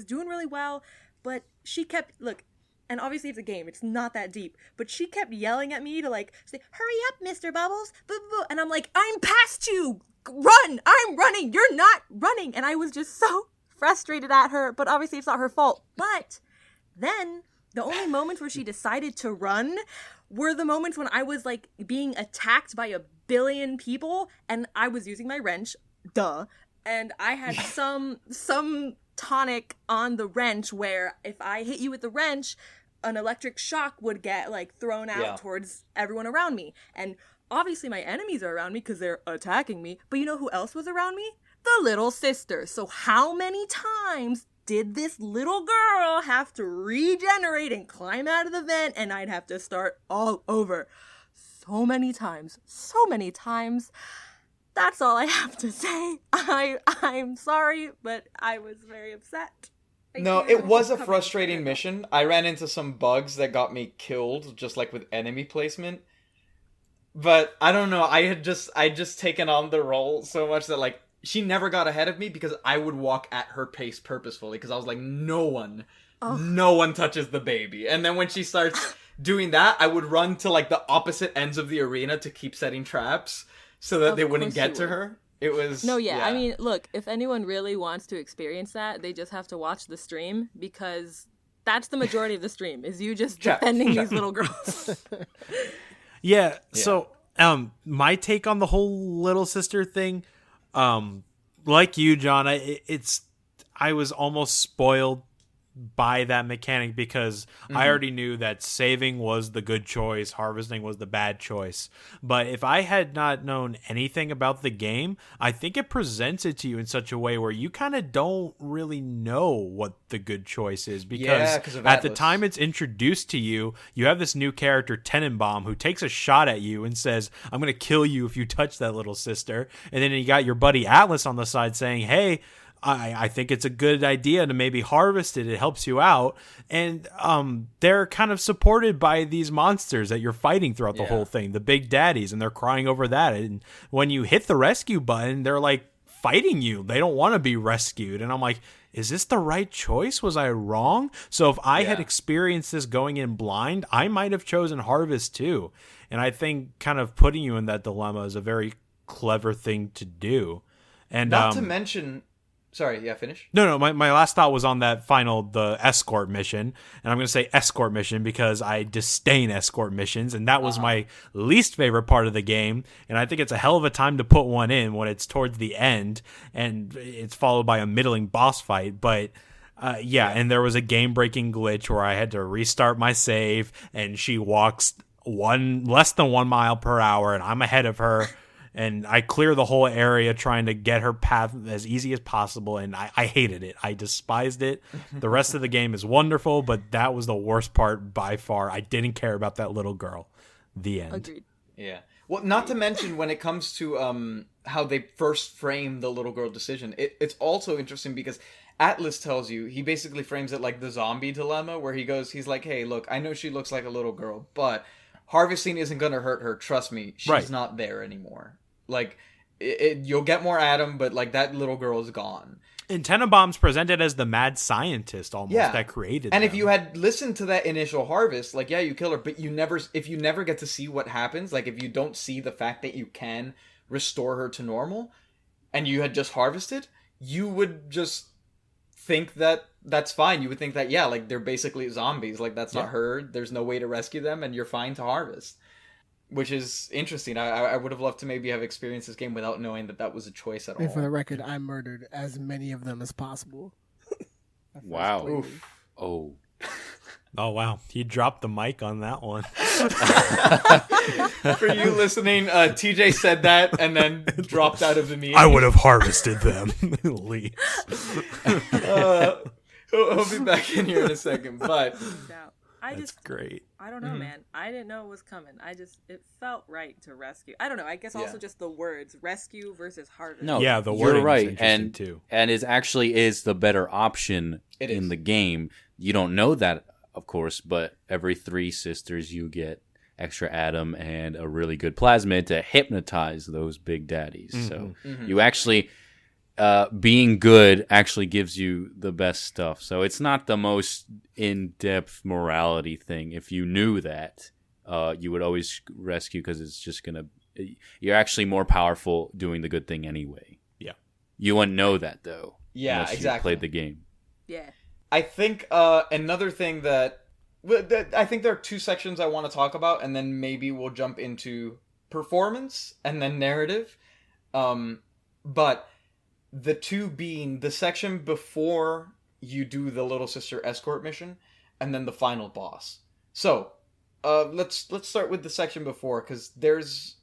doing really well, but she kept, look, and obviously it's a game, it's not that deep, but she kept yelling at me to like say, hurry up, Mr. Bubbles, blah, blah, blah. And I'm like, I'm past you, run, I'm running, you're not running. And I was just so frustrated at her, but obviously it's not her fault. But then the only moments where she decided to run were the moments when I was like being attacked by a billion people and I was using my wrench, duh, and I had some tonic on the wrench where if I hit you with the wrench, an electric shock would get like thrown out towards everyone around me. And obviously my enemies are around me because they're attacking me, but you know who else was around me? The little sister. So how many times did this little girl have to regenerate and climb out of the vent, and I'd have to start all over? So many times. That's all I have to say. I'm sorry, but I was very upset. No, it was a frustrating mission. I ran into some bugs that got me killed, just like with enemy placement. But I don't know, I just taken on the role so much that like she never got ahead of me because I would walk at her pace purposefully because I was like, no one touches the baby. And then when she starts doing that, I would run to like the opposite ends of the arena to keep setting traps so that they wouldn't get to her. It was... No, yeah. I mean, look, if anyone really wants to experience that, they just have to watch the stream because that's the majority of the stream, is you just defending these little girls. Yeah, so my take on the whole little sister thing, like you, John, I was almost spoiled by that mechanic because I already knew that saving was the good choice, harvesting was the bad choice. But if I had not known anything about the game, I think it presents it to you in such a way where you kind of don't really know what the good choice is because at the time it's introduced to you, you have this new character, Tenenbaum, who takes a shot at you and says, I'm going to kill you if you touch that little sister. And then you got your buddy Atlas on the side saying, hey, I think it's a good idea to maybe harvest it. It helps you out. And they're kind of supported by these monsters that you're fighting throughout the whole thing, the big daddies, and they're crying over that. And when you hit the rescue button, they're like fighting you. They don't want to be rescued. And I'm like, is this the right choice? Was I wrong? So if I had experienced this going in blind, I might have chosen harvest too. And I think kind of putting you in that dilemma is a very clever thing to do. And not to mention... Sorry, finish. No, my last thought was on that the escort mission. And I'm going to say escort mission because I disdain escort missions. And that was my least favorite part of the game. And I think it's a hell of a time to put one in when it's towards the end. And it's followed by a middling boss fight. But and there was a game-breaking glitch where I had to restart my save. And she walks less than 1 mile per hour. And I'm ahead of her. And I clear the whole area trying to get her path as easy as possible, and I hated it. I despised it. The rest of the game is wonderful, but that was the worst part by far. I didn't care about that little girl. The end. Agreed. Yeah. Well, not to mention when it comes to how they first frame the little girl decision, it's also interesting because Atlas tells you, he basically frames it like the zombie dilemma, where he's like, hey, look, I know she looks like a little girl, but harvesting isn't going to hurt her. Trust me, she's not there anymore. Like, you'll get more Adam, but like that little girl is gone. And Tenenbaum's presented as the mad scientist almost that created and them. if you had listened to that initial harvest, like, you kill her, but if you never get to see what happens, like if you don't see the fact that you can restore her to normal, and you had just harvested, you would just think that that's fine. You would think that, like, they're basically zombies. Like, that's not her. There's no way to rescue them, and you're fine to harvest. Which is interesting. I would have loved to maybe have experienced this game without knowing that was a choice at all. And for the record, I murdered as many of them as possible. Wow. Oof. Oh, wow. He dropped the mic on that one. For you listening, TJ said that and then dropped out of the meeting. I would have harvested them. Leaves. He'll be back in here in a second, but... That's great. I don't know, man. I didn't know it was coming. It felt right to rescue. I don't know. I guess also just the words rescue versus harvest. No, the wording you're right, is interesting too. And it actually is the better option in the game. You don't know that, of course, but every 3 sisters you get extra atom and a really good plasmid to hypnotize those big daddies. So you actually being good actually gives you the best stuff. So it's not the most in-depth morality thing. If you knew that, you would always rescue because it's just gonna. You're actually more powerful doing the good thing anyway. Yeah, you wouldn't know that though. Yeah, unless exactly. You played the game. Yeah. I think another thing that I think there are two sections I want to talk about, and then maybe we'll jump into performance and then narrative. But the two being the section before you do the little sister escort mission, and then the final boss. So, let's start with the section before, because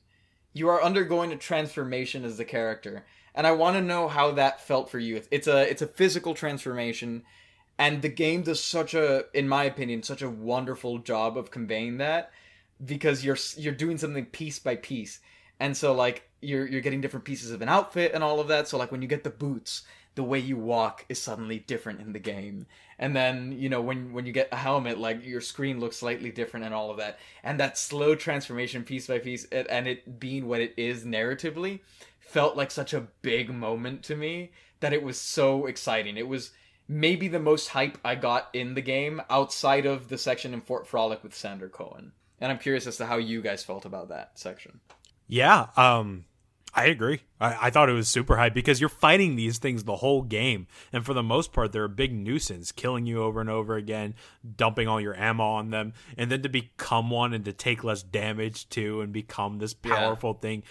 you are undergoing a transformation as the character, and I want to know how that felt for you. It's a physical transformation, and the game does in my opinion, such a wonderful job of conveying that, because you're doing something piece by piece, and so like you're getting different pieces of an outfit and all of that. So like when you get the boots, the way you walk is suddenly different in the game. And then, when you get a helmet, like your screen looks slightly different and all of that. And that slow transformation piece by piece, and it being what it is narratively, felt like such a big moment to me that it was so exciting. It was maybe the most hype I got in the game outside of the section in Fort Frolic with Sander Cohen. And I'm curious as to how you guys felt about that section. Yeah, I agree. I thought it was super hype because you're fighting these things the whole game. And for the most part, they're a big nuisance, killing you over and over again, dumping all your ammo on them. And then to become one and to take less damage too and become this powerful thing,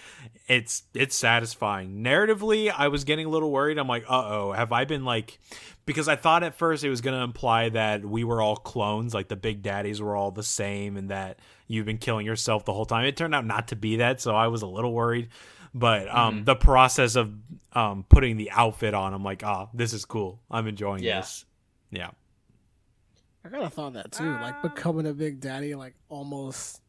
it's satisfying. Narratively, I was getting a little worried. I'm like, uh-oh, have I been like... Because I thought at first it was going to imply that we were all clones, like the big daddies were all the same and that you've been killing yourself the whole time. It turned out not to be that, so I was a little worried. But the process of putting the outfit on, I'm like, this is cool. I'm enjoying this. Yeah. I kind of thought that too. Like becoming a big daddy, like almost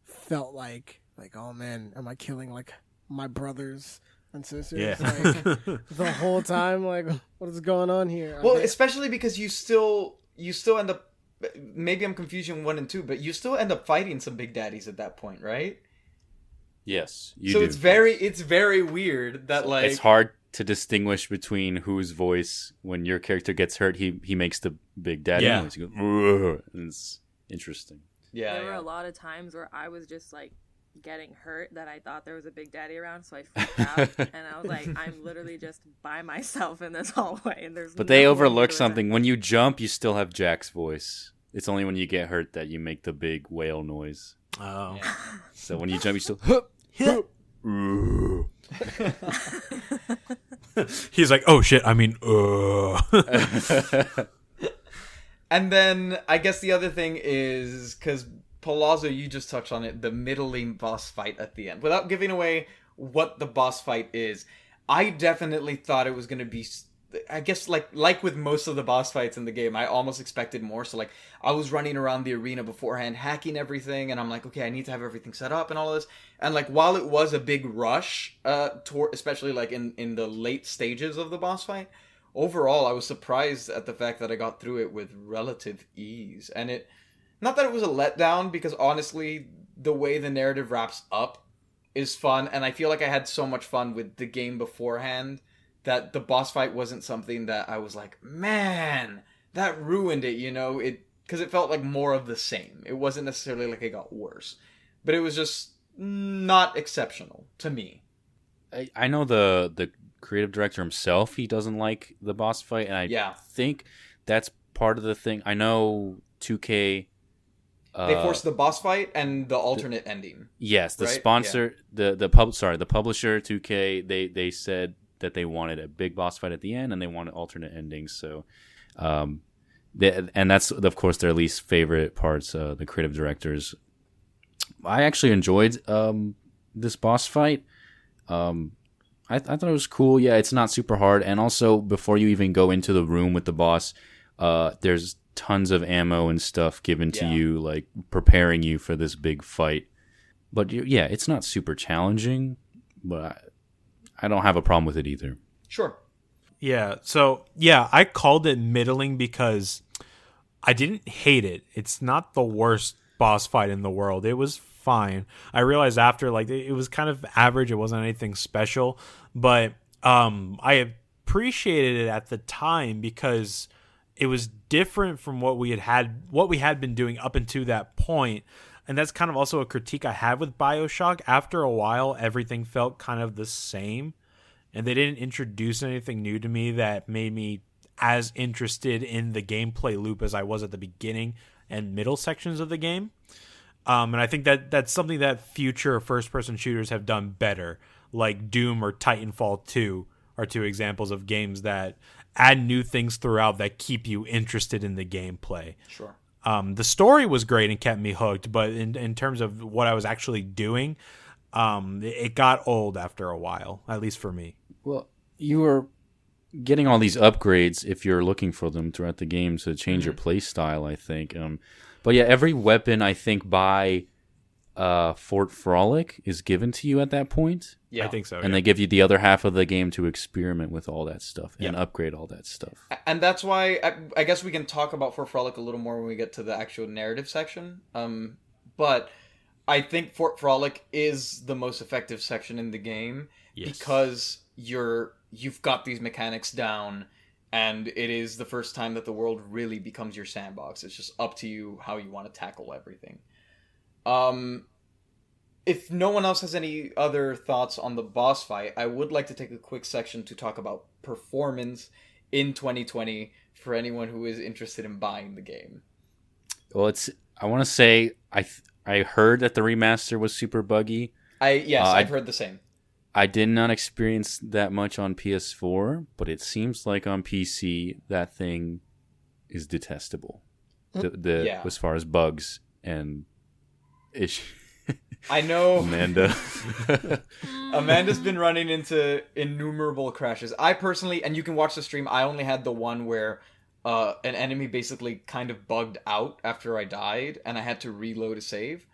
felt like, oh man, am I killing like my brothers and sisters? Yeah. Like, the whole time, like, what is going on here? Well, especially because you still end up. Maybe I'm confusing 1 and 2, but you still end up fighting some big daddies at that point, right? Yes, so do. It's very weird that like it's hard to distinguish between whose voice when your character gets hurt. He makes the big daddy noise. He goes, and it's interesting. Yeah, there were a lot of times where I was just like getting hurt that I thought there was a big daddy around, so I freaked out and I was like, I'm literally just by myself in this hallway, and there's. But they overlook something. When you jump, you still have Jack's voice. It's only when you get hurt that you make the big whale noise. Oh, yeah. So when you jump, you still. He's like, oh shit, I mean, And then I guess the other thing is, because Palazzo, you just touched on it, the middling boss fight at the end. Without giving away what the boss fight is, I definitely thought it was going to be, I guess like with most of the boss fights in the game, I almost expected more. So like I was running around the arena beforehand, hacking everything, and I'm like, okay, I need to have everything set up and all of this. And like while it was a big rush, especially like in the late stages of the boss fight, overall I was surprised at the fact that I got through it with relative ease. And it, not that it was a letdown, because honestly, the way the narrative wraps up is fun, and I feel like I had so much fun with the game beforehand that the boss fight wasn't something that I was like, man, that ruined it, because it felt like more of the same. It wasn't necessarily like it got worse, but it was just not exceptional to me. I know the creative director himself, he doesn't like the boss fight, and I think that's part of the thing. I know 2K... they forced the boss fight and the alternate ending. Yes, the right? sponsor, the publisher 2K, they said that they wanted a big boss fight at the end and they wanted alternate endings. So, and that's of course their least favorite parts. The creative directors. I actually enjoyed this boss fight. I thought it was cool. Yeah, it's not super hard, and also before you even go into the room with the boss, there's tons of ammo and stuff given to you, like preparing you for this big fight. But it's not super challenging, but I don't have a problem with it either. Sure. Yeah, so I called it middling because I didn't hate it. It's not the worst boss fight in the world. It was fine. I realized after, like, it was kind of average. It wasn't anything special, but I appreciated it at the time because it was different from what we had been doing up until that point. And that's kind of also a critique I had with BioShock. After a while, everything felt kind of the same, and they didn't introduce anything new to me that made me as interested in the gameplay loop as I was at the beginning and middle sections of the game. And I think that that's something that future first-person shooters have done better, like Doom or Titanfall 2 are two examples of games that add new things throughout that keep you interested in the gameplay. Sure. The story was great and kept me hooked, but in terms of what I was actually doing, it got old after a while, at least for me. Well, you were getting all these upgrades if you're looking for them throughout the game to change your play style, I think. But yeah, every weapon, I think, by Fort Frolic is given to you at that point. Yeah. I think so. And they give you the other half of the game to experiment with all that stuff and upgrade all that stuff. And that's why I guess we can talk about Fort Frolic a little more when we get to the actual narrative section. But I think Fort Frolic is the most effective section in the game because you've got these mechanics down, and it is the first time that the world really becomes your sandbox. It's just up to you how you want to tackle everything. If no one else has any other thoughts on the boss fight, I would like to take a quick section to talk about performance in 2020 for anyone who is interested in buying the game. Well, I want to say I heard that the remaster was super buggy. I've heard the same. I did not experience that much on PS4, but it seems like on PC that thing is detestable. As far as bugs and issues. I know Amanda's been running into innumerable crashes. I personally, and you can watch the stream, I only had the one where an enemy basically kind of bugged out after I died, and I had to reload a save.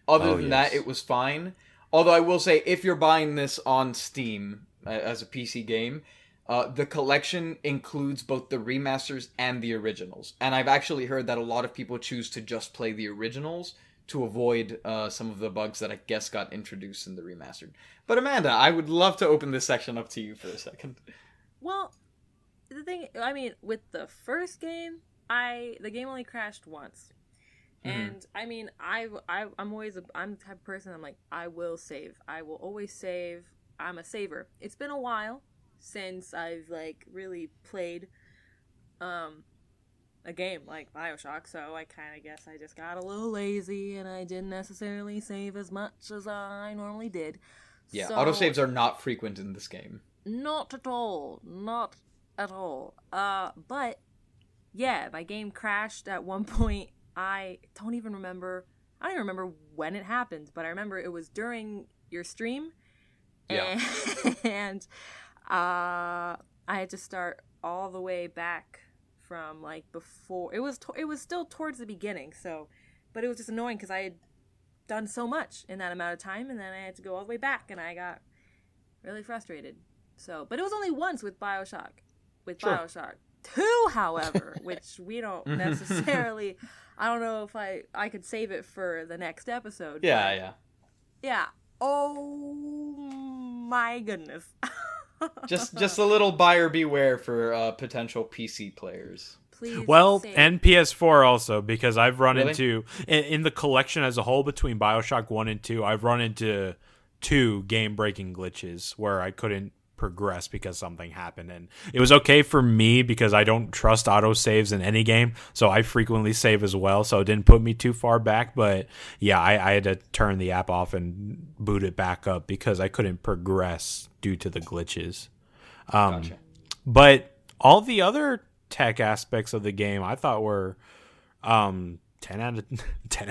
Other than that, it was fine. Although I will say, if you're buying this on Steam as a PC game, the collection includes both the remasters and the originals. And I've actually heard that a lot of people choose to just play the originals to avoid some of the bugs that I guess got introduced in the remastered. But Amanda, I would love to open this section up to you for a second. Well, the thing, I mean, with the first game, the game only crashed once. And I mean, I'm the type of person, I'm like, I will save. I will always save. I'm a saver. It's been a while since I've like really played a game like BioShock, so I kind of guess I just got a little lazy and I didn't necessarily save as much as I normally did. Yeah, so, autosaves are not frequent in this game. Not at all. Not at all. But yeah, my game crashed at one point. I don't even remember when it happened, but I remember it was during your stream. Yeah. And I had to start all the way back from like before. It was still towards the beginning, so, but it was just annoying because I had done so much in that amount of time, and then I had to go all the way back, and I got really frustrated. So, but it was only once with BioShock. BioShock 2, however, which we don't necessarily. I don't know if I could save it for the next episode. Yeah. Oh my goodness. just a little buyer beware for potential PC players. Please. Well, save. and PS4 also, because I've run Really? into in the collection as a whole between BioShock 1 and 2, I've run into 2 game-breaking glitches where I couldn't progress because something happened, and it was okay for me because I don't trust autosaves in any game, so I frequently save as well, so it didn't put me too far back. But yeah, I had to turn the app off and boot it back up because I couldn't progress due to the glitches. Gotcha. But all the other tech aspects of the game I thought were 10 out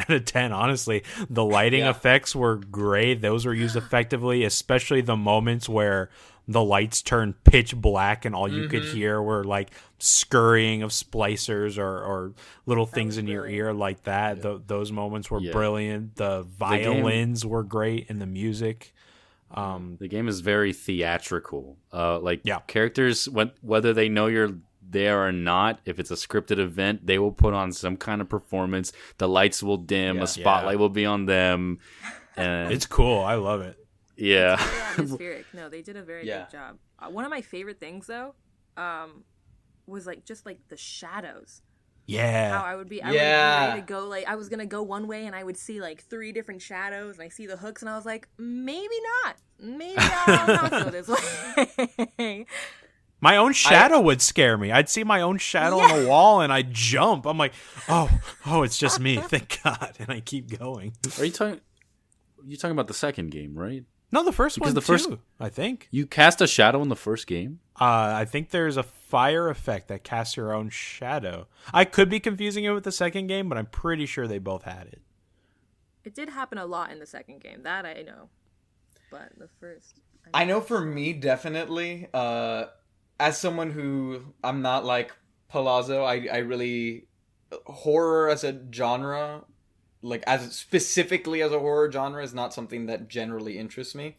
of 10, honestly. The lighting effects were great. Those were used effectively, especially the moments where the lights turned pitch black and all you could hear were like scurrying of splicers or little things in your ear like that. Those moments were brilliant. The violins were great, and the music. The game is very theatrical. Characters, whether they know you're they are not. If it's a scripted event, they will put on some kind of performance. The lights will dim. A spotlight will be on them. And It's cool. I love it. yeah. It's very atmospheric. No, they did a very good job. One of my favorite things though, was like just like the shadows. Yeah. How I would be ready to go, like I was gonna go one way and I would see like 3 different shadows and I see the hooks and I was like, maybe not. Maybe I'll not go this way. My own shadow would scare me. I'd see my own shadow on the wall and I'd jump. I'm like, oh, it's just me. Thank God. And I keep going. Are you talking? You're talking about the second game, right? No, the first one too, I think. You cast a shadow in the first game? I think there's a fire effect that casts your own shadow. I could be confusing it with the second game, but I'm pretty sure they both had it. It did happen a lot in the second game. That I know. But the first... I know for me, definitely, as someone who... I'm not like Palazzo, I really... Horror as a genre... Like, as specifically as a horror genre is not something that generally interests me.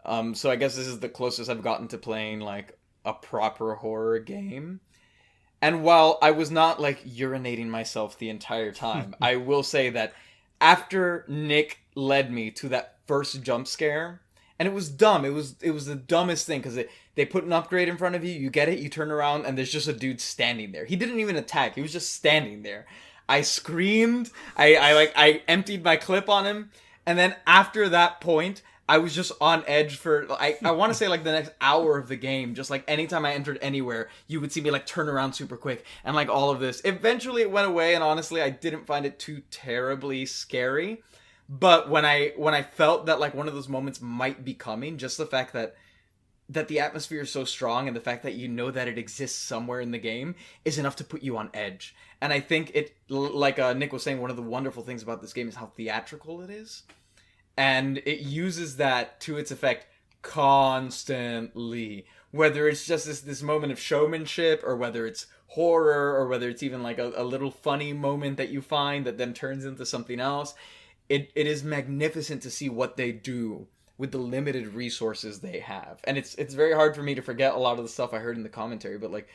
So I guess this is the closest I've gotten to playing, like, a proper horror game. And while I was not, like, urinating myself the entire time, I will say that after Nick led me to that first jump scare, and it was dumb. It was the dumbest thing, because they put an upgrade in front of you, you get it, you turn around, and there's just a dude standing there. He didn't even attack, he was just standing there. I screamed, I emptied my clip on him, and then after that point, I was just on edge for, I want to say like the next hour of the game, just like anytime I entered anywhere, you would see me like turn around super quick, and like all of this. Eventually it went away, and honestly, I didn't find it too terribly scary, but when I felt that like one of those moments might be coming, just the fact that the atmosphere is so strong and the fact that you know that it exists somewhere in the game is enough to put you on edge. And I think it, like Nick was saying, one of the wonderful things about this game is how theatrical it is. And it uses that to its effect constantly. Whether it's just this moment of showmanship, or whether it's horror, or whether it's even like a little funny moment that you find that then turns into something else. It is magnificent to see what they do with the limited resources they have. And it's very hard for me to forget a lot of the stuff I heard in the commentary, but like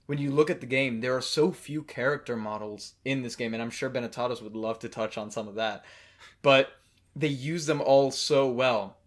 when you look at the game, there are so few character models in this game, and I'm sure Benetatos would love to touch on some of that, but they use them all so well.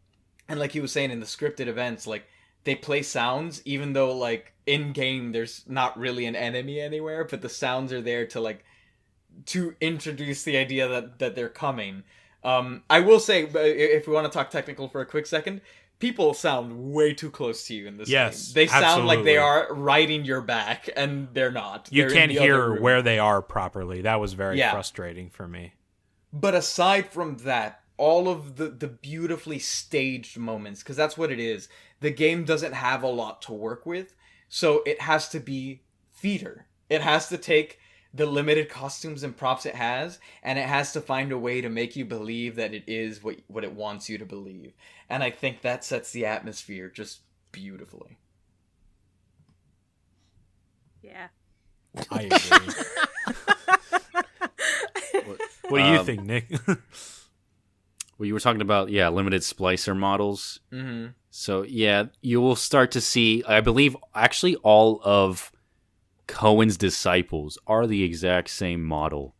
And like he was saying, in the scripted events, like they play sounds, even though like in game there's not really an enemy anywhere, but the sounds are there to introduce the idea that they're coming. I will say, if we want to talk technical for a quick second, people sound way too close to you in this game. They sound like they are riding your back, and they're not. You can't hear where they are properly. That was very frustrating for me. But aside from that, all of the beautifully staged moments, because that's what it is. The game doesn't have a lot to work with, so it has to be theater. It has to take the limited costumes and props it has, and it has to find a way to make you believe that it is what it wants you to believe. And I think that sets the atmosphere just beautifully. Yeah. I agree. What do you think, Nick? Well, you were talking about, limited splicer models. Mm-hmm. So, you will start to see, I believe, actually all of Cohen's disciples are the exact same model,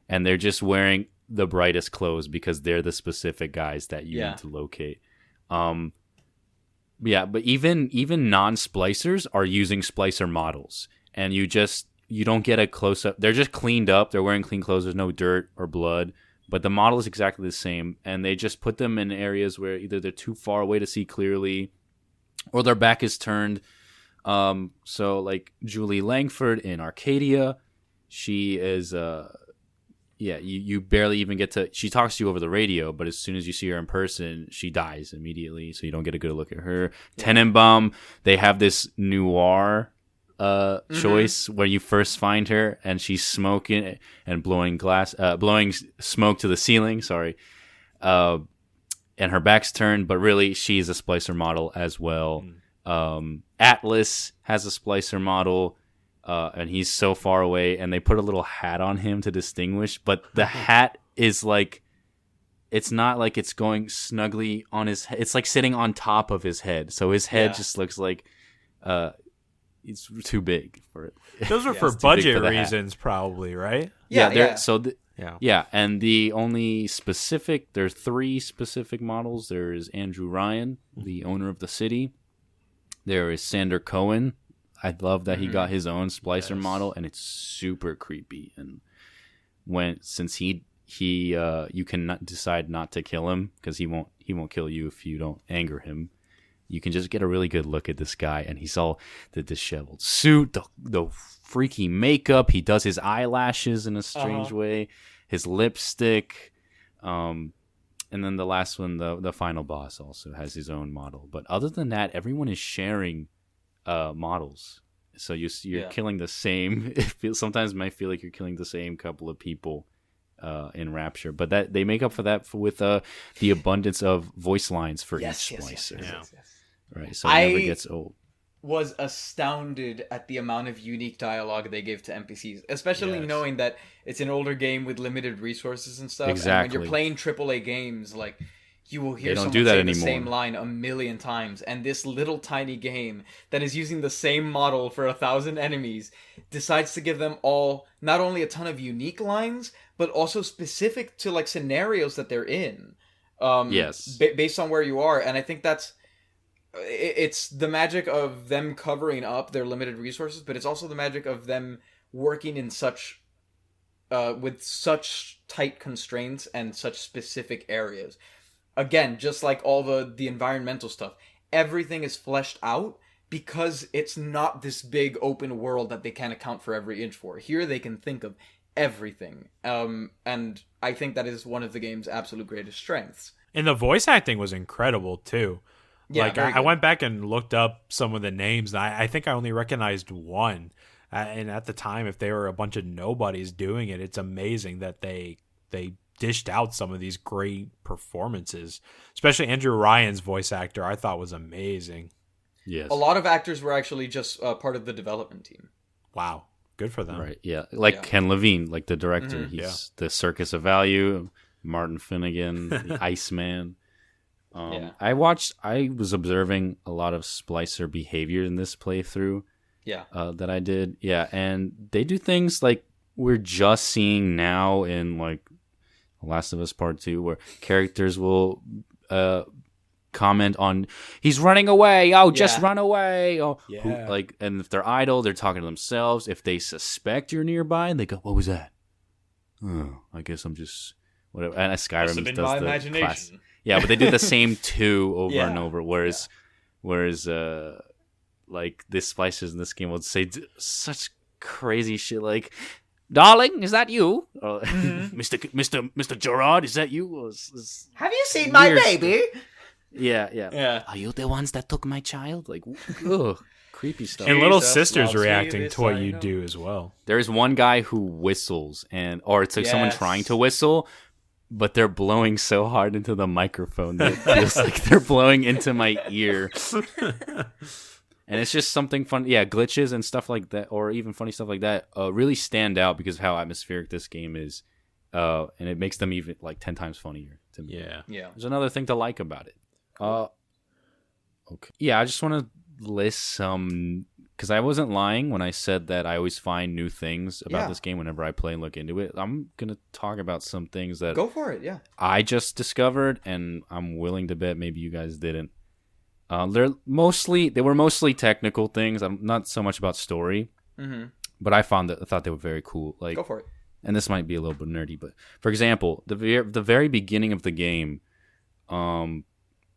and they're just wearing the brightest clothes because they're the specific guys that you need to locate. But even non-splicers are using splicer models, and you don't get a close-up. They're just cleaned up. They're wearing clean clothes. There's no dirt or blood, but the model is exactly the same, and they just put them in areas where either they're too far away to see clearly, or their back is turned. So like Julie Langford in Arcadia, she is, you barely even get to, she talks to you over the radio, but as soon as you see her in person, she dies immediately. So you don't get a good look at her. Yeah. Tenenbaum, they have this noir, choice where you first find her and she's smoking and blowing smoke to the ceiling. Sorry. And her back's turned, but really she's a splicer model as well. Atlas has a splicer model, and he's so far away, and they put a little hat on him to distinguish, but the hat is like, it's not like it's going snugly on his head. It's like sitting on top of his head. So his head just looks like it's too big for it. Those were Yeah, for it's too big budget for the hat. reasons, probably, right? Yeah. Yeah. And the only there's 3 specific models. There is Andrew Ryan, the owner of the city. There is Sander Cohen. I love that he got his own splicer model, and it's super creepy. And since he you can decide not to kill him because he won't kill you if you don't anger him. You can just get a really good look at this guy, and he's all the disheveled suit, the freaky makeup. He does his eyelashes in a strange way, his lipstick, and then the last one, the final boss, also has his own model. But other than that, everyone is sharing models. So you're killing the same. Sometimes it might feel like you're killing the same couple of people in Rapture, but that they make up for that with the abundance of voice lines for each splicer. Yes. Right, so it never gets old. Was astounded at the amount of unique dialogue they give to NPCs, especially knowing that it's an older game with limited resources and stuff. Exactly. And when you're playing AAA games, like, you will hear They don't someone do that say anymore. the same line a million times, and this little tiny game that is using the same model for 1,000 enemies decides to give them all not only a ton of unique lines, but also specific to like scenarios that they're in. Based on where you are, and I think it's the magic of them covering up their limited resources, but it's also the magic of them working in such with such tight constraints and such specific areas. Again, just like all the environmental stuff, everything is fleshed out because it's not this big open world that they can't account for every inch for. Here they can think of everything. And I think that is one of the game's absolute greatest strengths. And the voice acting was incredible too. Yeah, like very I good. went back and looked up some of the names, and I think I only recognized one. And at the time, if they were a bunch of nobodies doing it, it's amazing that they dished out some of these great performances. Especially Andrew Ryan's voice actor, I thought was amazing. Yes. A lot of actors were actually just part of the development team. Wow, good for them. Right, yeah. Like Ken Levine, like the director. He's the Circus of Value, Martin Finnegan, the Iceman. I was observing a lot of splicer behavior in this playthrough that I did. Yeah, and they do things like we're just seeing now in like Last of Us Part 2, where characters will comment on, he's running away, just run away. And if they're idle, they're talking to themselves. If they suspect you're nearby, they go, what was that? Oh, I guess I'm just whatever. And Skyrim does my the imagination. class. Yeah, but they do the same 2 over and over. Whereas like the splicers in this game would say such crazy shit like, "Darling, is that you? Mr. Gerard, is that you?" Have you seen my weird baby? Yeah. Are you the ones that took my child? Like, ugh, creepy stuff. And little Jesus sisters loves me, reacting this to what I you know. do as well. There is one guy who whistles, or it's like someone Yes. trying to whistle, but they're blowing so hard into the microphone that it feels like they're blowing into my ear. And it's just something fun. Yeah, glitches and stuff like that, or even funny stuff like that, really stand out because of how atmospheric this game is. And it makes them even like 10 times funnier to me. Yeah. There's another thing to like about it. Okay. Yeah, I just want to list some, because I wasn't lying when I said that I always find new things about this game whenever I play and look into it. I'm going to talk about some things that Go for it, yeah. I just discovered, and I'm willing to bet maybe you guys didn't. They were mostly technical things. I'm not so much about story, but I thought they were very cool. Like, Go for it. and this might be a little bit nerdy, but for example, the very beginning of the game,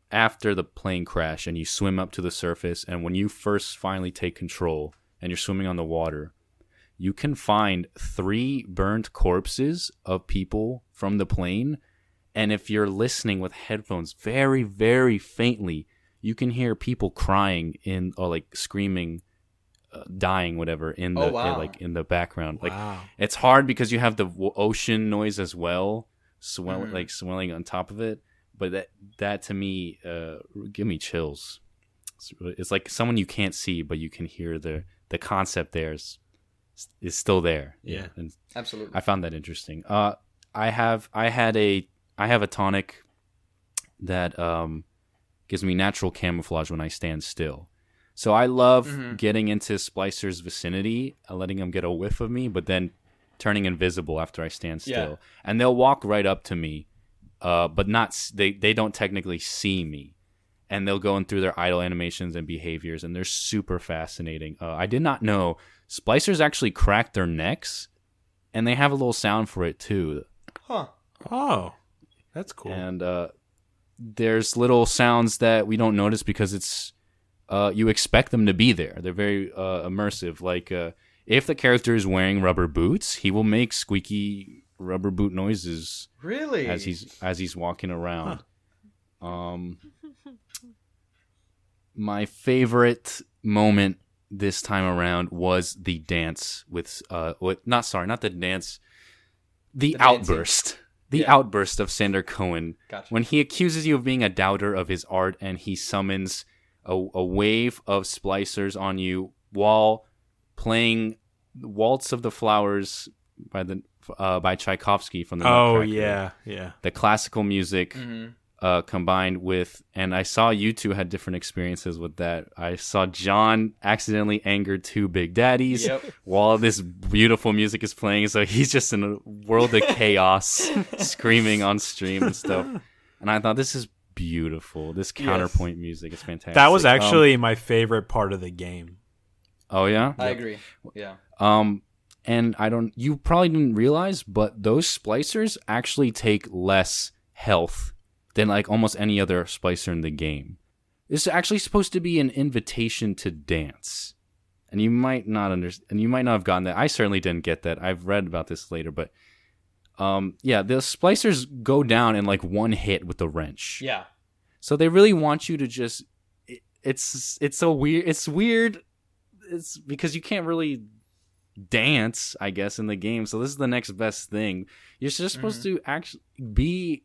after the plane crash and you swim up to the surface, and when you first finally take control and you're swimming on the water, you can find 3 burnt corpses of people from the plane, and if you're listening with headphones very, very faintly, you can hear people crying or like screaming, dying, whatever, in the in the background. Like, it's hard because you have the ocean noise as well, swelling on top of it. But that to me, give me chills. It's like someone you can't see, but you can hear the concept there is still there. Yeah, and Absolutely. I found that interesting. I have a tonic that gives me natural camouflage when I stand still. So I love getting into splicers' vicinity, letting them get a whiff of me, but then turning invisible after I stand still. Yeah. And they'll walk right up to me, but they don't technically see me. And they'll go in through their idle animations and behaviors, and they're super fascinating. I did not know splicers actually crack their necks, and they have a little sound for it too. Huh. Oh, that's cool. And there's little sounds that we don't notice because it's you expect them to be there. They're very immersive. Like if the character is wearing rubber boots, he will make squeaky rubber boot noises. Really? As he's walking around. My favorite moment this time around was the dance with not the dance, the outburst. The outburst of Sander Cohen. Gotcha. When he accuses you of being a doubter of his art and he summons a wave of splicers on you while playing Waltz of the Flowers by Tchaikovsky from the Nutcracker. Yeah. The classical music combined with, and I saw you two had different experiences with that. I saw John accidentally angered two Big Daddies while this beautiful music is playing, so he's just in a world of chaos screaming on stream and stuff. And I thought, this is beautiful. This counterpoint music is fantastic. That was actually my favorite part of the game. Oh yeah? I agree. Yeah. And you probably didn't realize, but those splicers actually take less health than like almost any other splicer in the game. This is actually supposed to be an invitation to dance. And you might not understand, and you might not have gotten that. I certainly didn't get that. I've read about this later, but the splicers go down in like one hit with the wrench. Yeah. So they really want you to just it's so weird. It's weird. It's because you can't really dance, I guess, in the game. So this is the next best thing. You're just supposed to actually be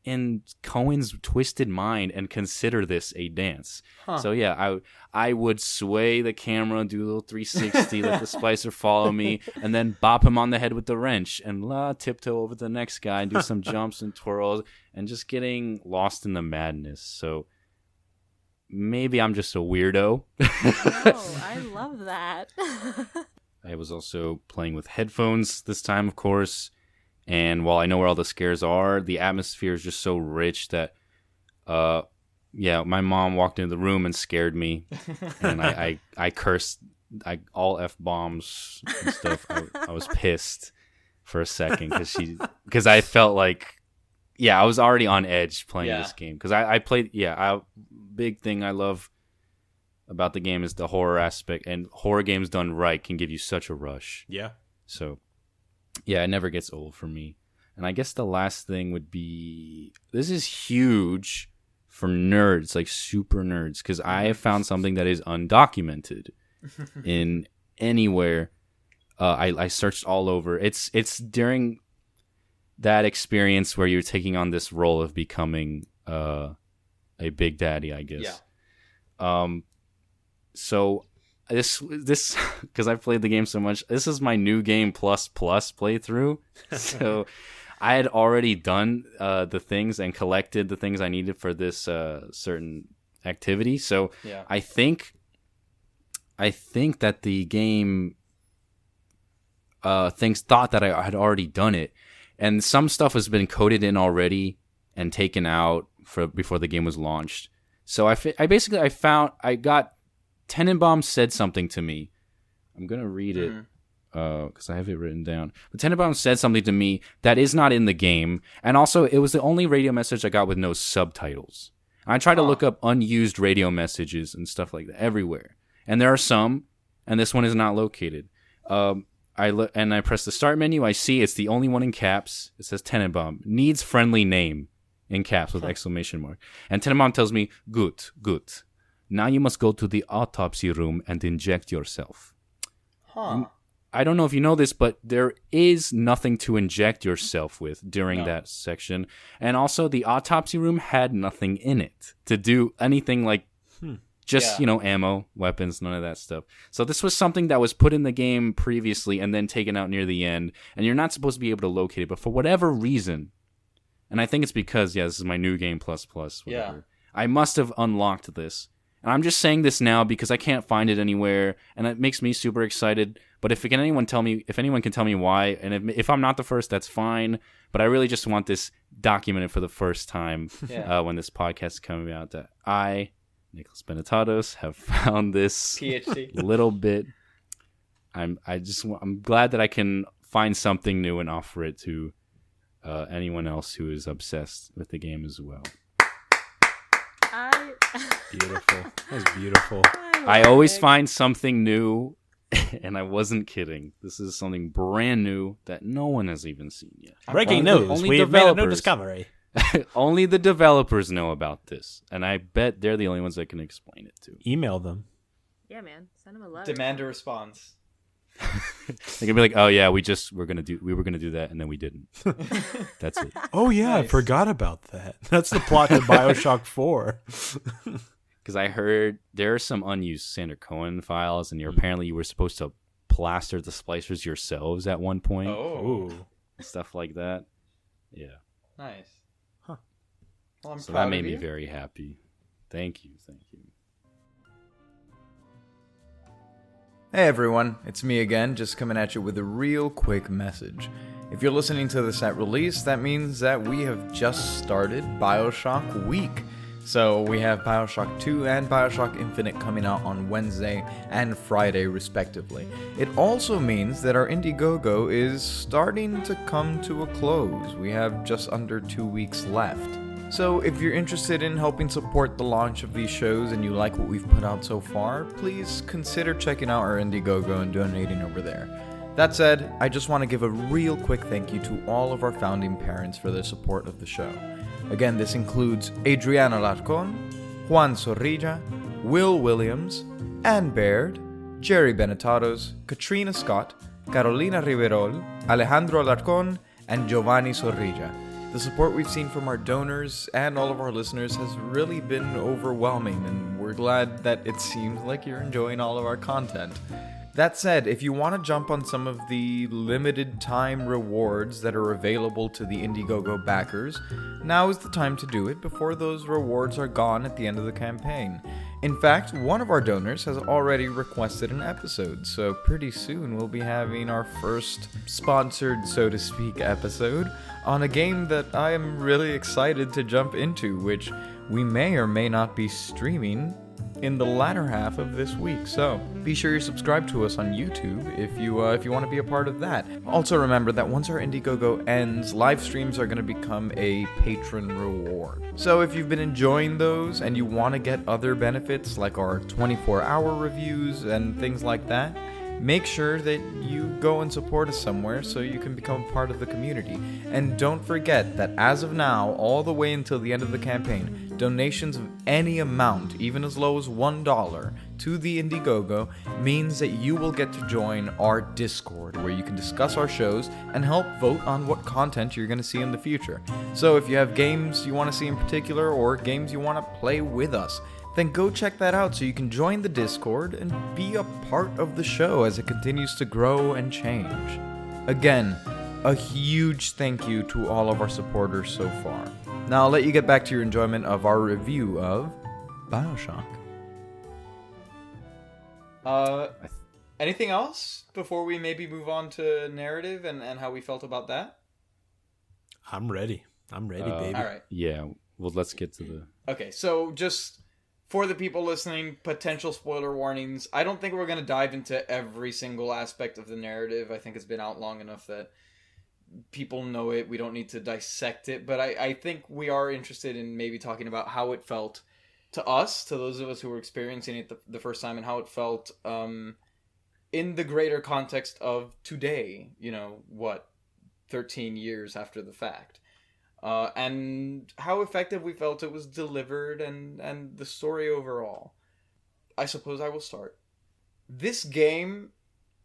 in Cohen's twisted mind and consider this a dance. So yeah, I would sway the camera, do a little 360, let the splicer follow me, and then bop him on the head with the wrench and tiptoe over the next guy and do some jumps and twirls and just getting lost in the madness. So maybe I'm just a weirdo. Oh, I love that. I was also playing with headphones this time, of course. And while I know where all the scares are, the atmosphere is just so rich that, my mom walked into the room and scared me. And I cursed all F-bombs and stuff. I was pissed for a second because I felt like, I was already on edge playing this game. Because I played, big thing I love about the game is the horror aspect. And horror games done right can give you such a rush. Yeah. So... yeah, it never gets old for me. And I guess the last thing would be, this is huge for nerds, like super nerds, because I have found something that is undocumented in anywhere. I searched all over. It's during that experience where you're taking on this role of becoming a Big Daddy, I guess. Yeah. So... This because I've played the game so much. This is my new game plus playthrough. So I had already done the things and collected the things I needed for this certain activity. So I think that the game thought that I had already done it, and some stuff has been coded in already and taken out before the game was launched. So I got. Tenenbaum said something to me. I'm going to read it because I have it written down. But Tenenbaum said something to me that is not in the game. And also, it was the only radio message I got with no subtitles. I tried to look up unused radio messages and stuff like that everywhere. And there are some, and this one is not located. I press the start menu. I see it's the only one in caps. It says Tenenbaum. Needs friendly name in caps with exclamation mark. And Tenenbaum tells me, good. Now you must go to the autopsy room and inject yourself. I don't know if you know this, but there is nothing to inject yourself with during that section. And also, the autopsy room had nothing in it to do anything like ammo, weapons, none of that stuff. So this was something that was put in the game previously and then taken out near the end. And you're not supposed to be able to locate it. But for whatever reason, and I think it's because, this is my new game plus, whatever. I must have unlocked this. And I'm just saying this now because I can't find it anywhere, and it makes me super excited. But if anyone can tell me why, and if I'm not the first, that's fine. But I really just want this documented for the first time when this podcast is coming out, that I, Nicholas Benetatos, have found this PhD little bit. I'm glad that I can find something new and offer it to anyone else who is obsessed with the game as well. Beautiful. That was beautiful. I always find something new, and I wasn't kidding. This is something brand new that no one has even seen yet. Breaking news. We have made a new discovery. Only the developers know about this, and I bet they're the only ones that can explain it to. Email them. Yeah, man. Send them a letter. demand a response. They're gonna be like, "Oh yeah, we were gonna do that, and then we didn't." That's it. Oh yeah, Nice. I forgot about that. That's the plot to BioShock 4. Because I heard there are some unused Sandra Cohen files, and apparently you were supposed to plaster the splicers yourselves at one point. Oh, Ooh. Stuff like that. Yeah. nice. Huh. Well, I'm So proud that made of me you. very happy. Thank you. Hey everyone, it's me again, just coming at you with a real quick message. If you're listening to this at release, that means that we have just started BioShock Week. So we have BioShock 2 and BioShock Infinite coming out on Wednesday and Friday respectively. It also means that our Indiegogo is starting to come to a close. We have just under 2 weeks left. So if you're interested in helping support the launch of these shows and you like what we've put out so far, please consider checking out our Indiegogo and donating over there. That said, I just want to give a real quick thank you to all of our founding parents for their support of the show. Again, this includes Adriana Larcon, Juan Zorrilla, Will Williams, Ann Baird, Jerry Benetatos, Katrina Scott, Carolina Riverol, Alejandro Larcon, and Giovanni Zorrilla. The support we've seen from our donors and all of our listeners has really been overwhelming, and we're glad that it seems like you're enjoying all of our content. That said, if you want to jump on some of the limited time rewards that are available to the Indiegogo backers, now is the time to do it before those rewards are gone at the end of the campaign. In fact, one of our donors has already requested an episode, so pretty soon we'll be having our first sponsored, so to speak, episode on a game that I am really excited to jump into, which we may or may not be streaming in the latter half of this week. So be sure you subscribe to us on YouTube if you want to be a part of that. Also remember that once our Indiegogo ends, live streams are going to become a patron reward. So if you've been enjoying those and you want to get other benefits like our 24-hour reviews and things like that, make sure that you go and support us somewhere so you can become a part of the community. And don't forget that as of now, all the way until the end of the campaign, donations of any amount, even as low as $1, to the Indiegogo means that you will get to join our Discord, where you can discuss our shows and help vote on what content you're going to see in the future. So if you have games you want to see in particular, or games you want to play with us, then go check that out so you can join the Discord and be a part of the show as it continues to grow and change. Again, a huge thank you to all of our supporters so far. Now I'll let you get back to your enjoyment of our review of BioShock. Anything else before we maybe move on to narrative and how we felt about that? I'm ready, baby. All right. Yeah. Well, let's get to the. Okay, so just for the people listening, potential spoiler warnings. I don't think we're going to dive into every single aspect of the narrative. I think it's been out long enough that people know it. We don't need to dissect it. But I think we are interested in maybe talking about how it felt to us, to those of us who were experiencing it the first time, and how it felt in the greater context of today, 13 years after the fact. And how effective we felt it was delivered and the story overall. I suppose I will start. This game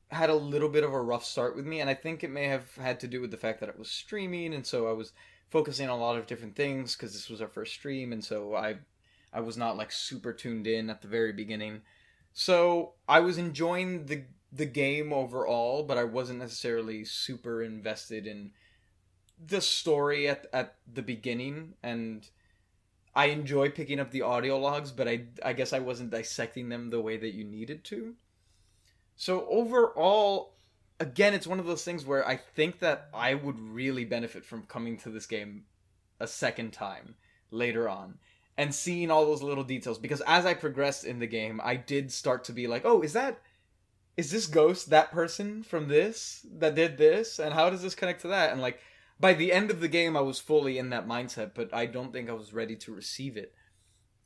had a little bit of a rough start with me, and I think it may have had to do with the fact that it was streaming, and so I was focusing on a lot of different things because this was our first stream, and so I was not like super tuned in at the very beginning. So I was enjoying the game overall, but I wasn't necessarily super invested in the story at the beginning, and I enjoy picking up the audio logs, but I guess I wasn't dissecting them the way that you needed to. So overall, again, it's one of those things where I think that I would really benefit from coming to this game a second time later on and seeing all those little details, because as I progressed in the game, I did start to be like, oh, is this Ghost that person from this that did this, and how does this connect to that? And like by the end of the game, I was fully in that mindset, but I don't think I was ready to receive it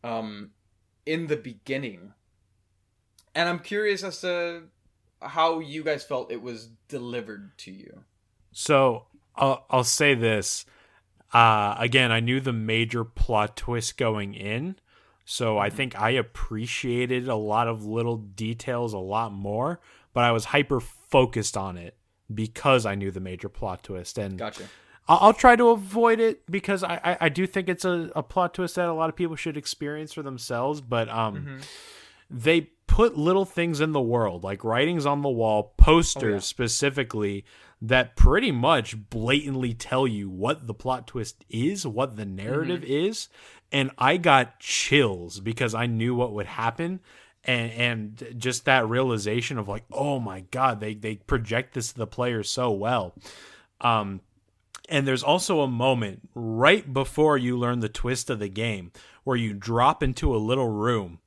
in the beginning. And I'm curious as to how you guys felt it was delivered to you. So I'll say this. Again, I knew the major plot twist going in, so I think I appreciated a lot of little details a lot more, but I was hyper focused on it because I knew the major plot twist. And Gotcha. I'll try to avoid it because I do think it's a plot twist that a lot of people should experience for themselves, but they put little things in the world, like writings on the wall, posters specifically, that pretty much blatantly tell you what the plot twist is, what the narrative is. And I got chills because I knew what would happen. And just that realization of like, oh my God, they project this to the players so well. And there's also a moment right before you learn the twist of the game where you drop into a little room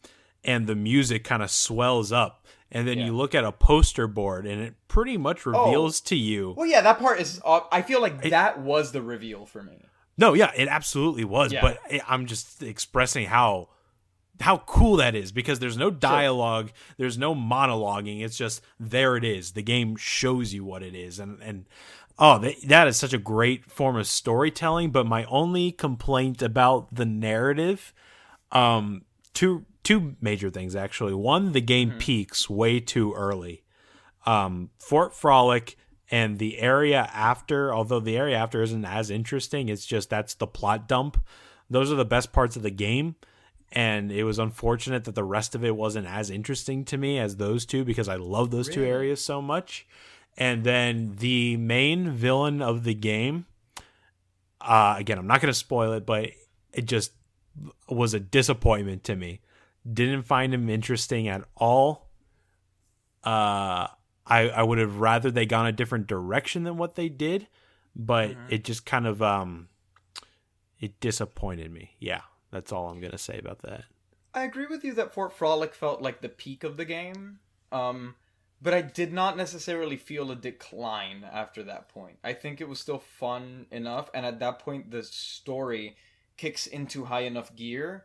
and the music kind of swells up. And then you look at a poster board and it pretty much reveals to you. Well, yeah, that part is... I feel like that was the reveal for me. No, yeah, it absolutely was. Yeah. But I'm just expressing how cool that is, because there's no dialogue, there's no monologuing. It's just, there it is. The game shows you what it is. And that is such a great form of storytelling. But my only complaint about the narrative, two major things, actually. One, the game peaks way too early. Fort Frolic and the area after, although the area after isn't as interesting, it's just that's the plot dump. Those are the best parts of the game. And it was unfortunate that the rest of it wasn't as interesting to me as those two, because I love those two areas so much. And then the main villain of the game, again, I'm not going to spoil it, but it just was a disappointment to me. Didn't find him interesting at all. I would have rather they gone a different direction than what they did, but it just kind of it disappointed me. Yeah, that's all I'm gonna say about that. I agree with you that Fort Frolic felt like the peak of the game, but I did not necessarily feel a decline after that point. I think it was still fun enough, and at that point the story kicks into high enough gear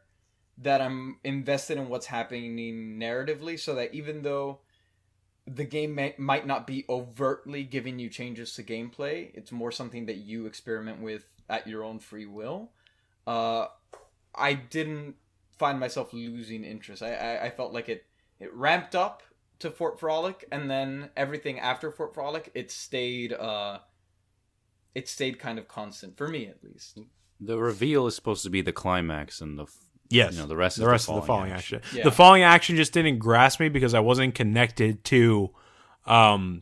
that I'm invested in what's happening narratively, so that even though the game might not be overtly giving you changes to gameplay, it's more something that you experiment with at your own free will. I didn't find myself losing interest. I felt like it ramped up to Fort Frolic, and then everything after Fort Frolic, it stayed kind of constant, for me at least. The reveal is supposed to be the climax, and the rest of the falling action. Yeah. The falling action just didn't grasp me because I wasn't connected to the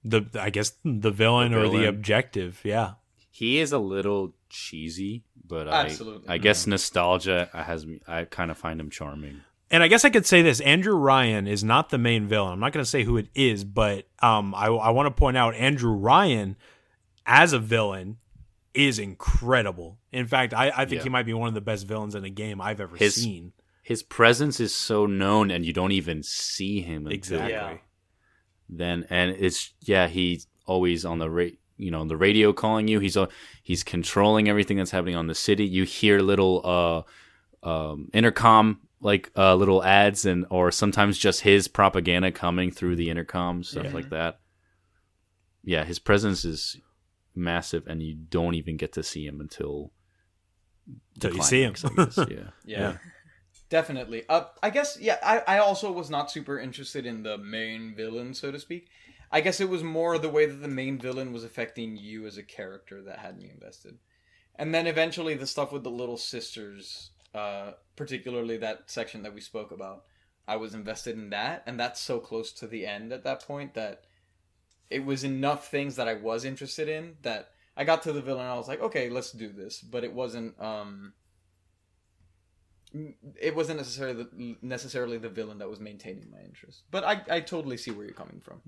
villain or the objective. Yeah. He is a little cheesy, but Absolutely. I guess nostalgia has me. I kind of find him charming. And I guess I could say this: Andrew Ryan is not the main villain. I'm not going to say who it is, but I want to point out Andrew Ryan as a villain is incredible. In fact, I think he might be one of the best villains in a game I've ever seen. His presence is so known, and you don't even see him. Exactly. Then, and he's always on the radio calling you. He's controlling everything that's happening on the city. You hear little intercom little ads, or sometimes just his propaganda coming through the intercom, stuff like that. Yeah, his presence is massive, and you don't even get to see him until you see him. I guess. Yeah. Definitely. I guess, I also was not super interested in the main villain, so to speak. I guess it was more the way that the main villain was affecting you as a character that had me invested. And then eventually the stuff with the little sisters, particularly that section that we spoke about, I was invested in that, and that's so close to the end at that point that it was enough things that I was interested in that I got to the villain and I was like, okay, let's do this. But it wasn't it wasn't necessarily the villain that was maintaining my interest. But I totally see where you're coming from.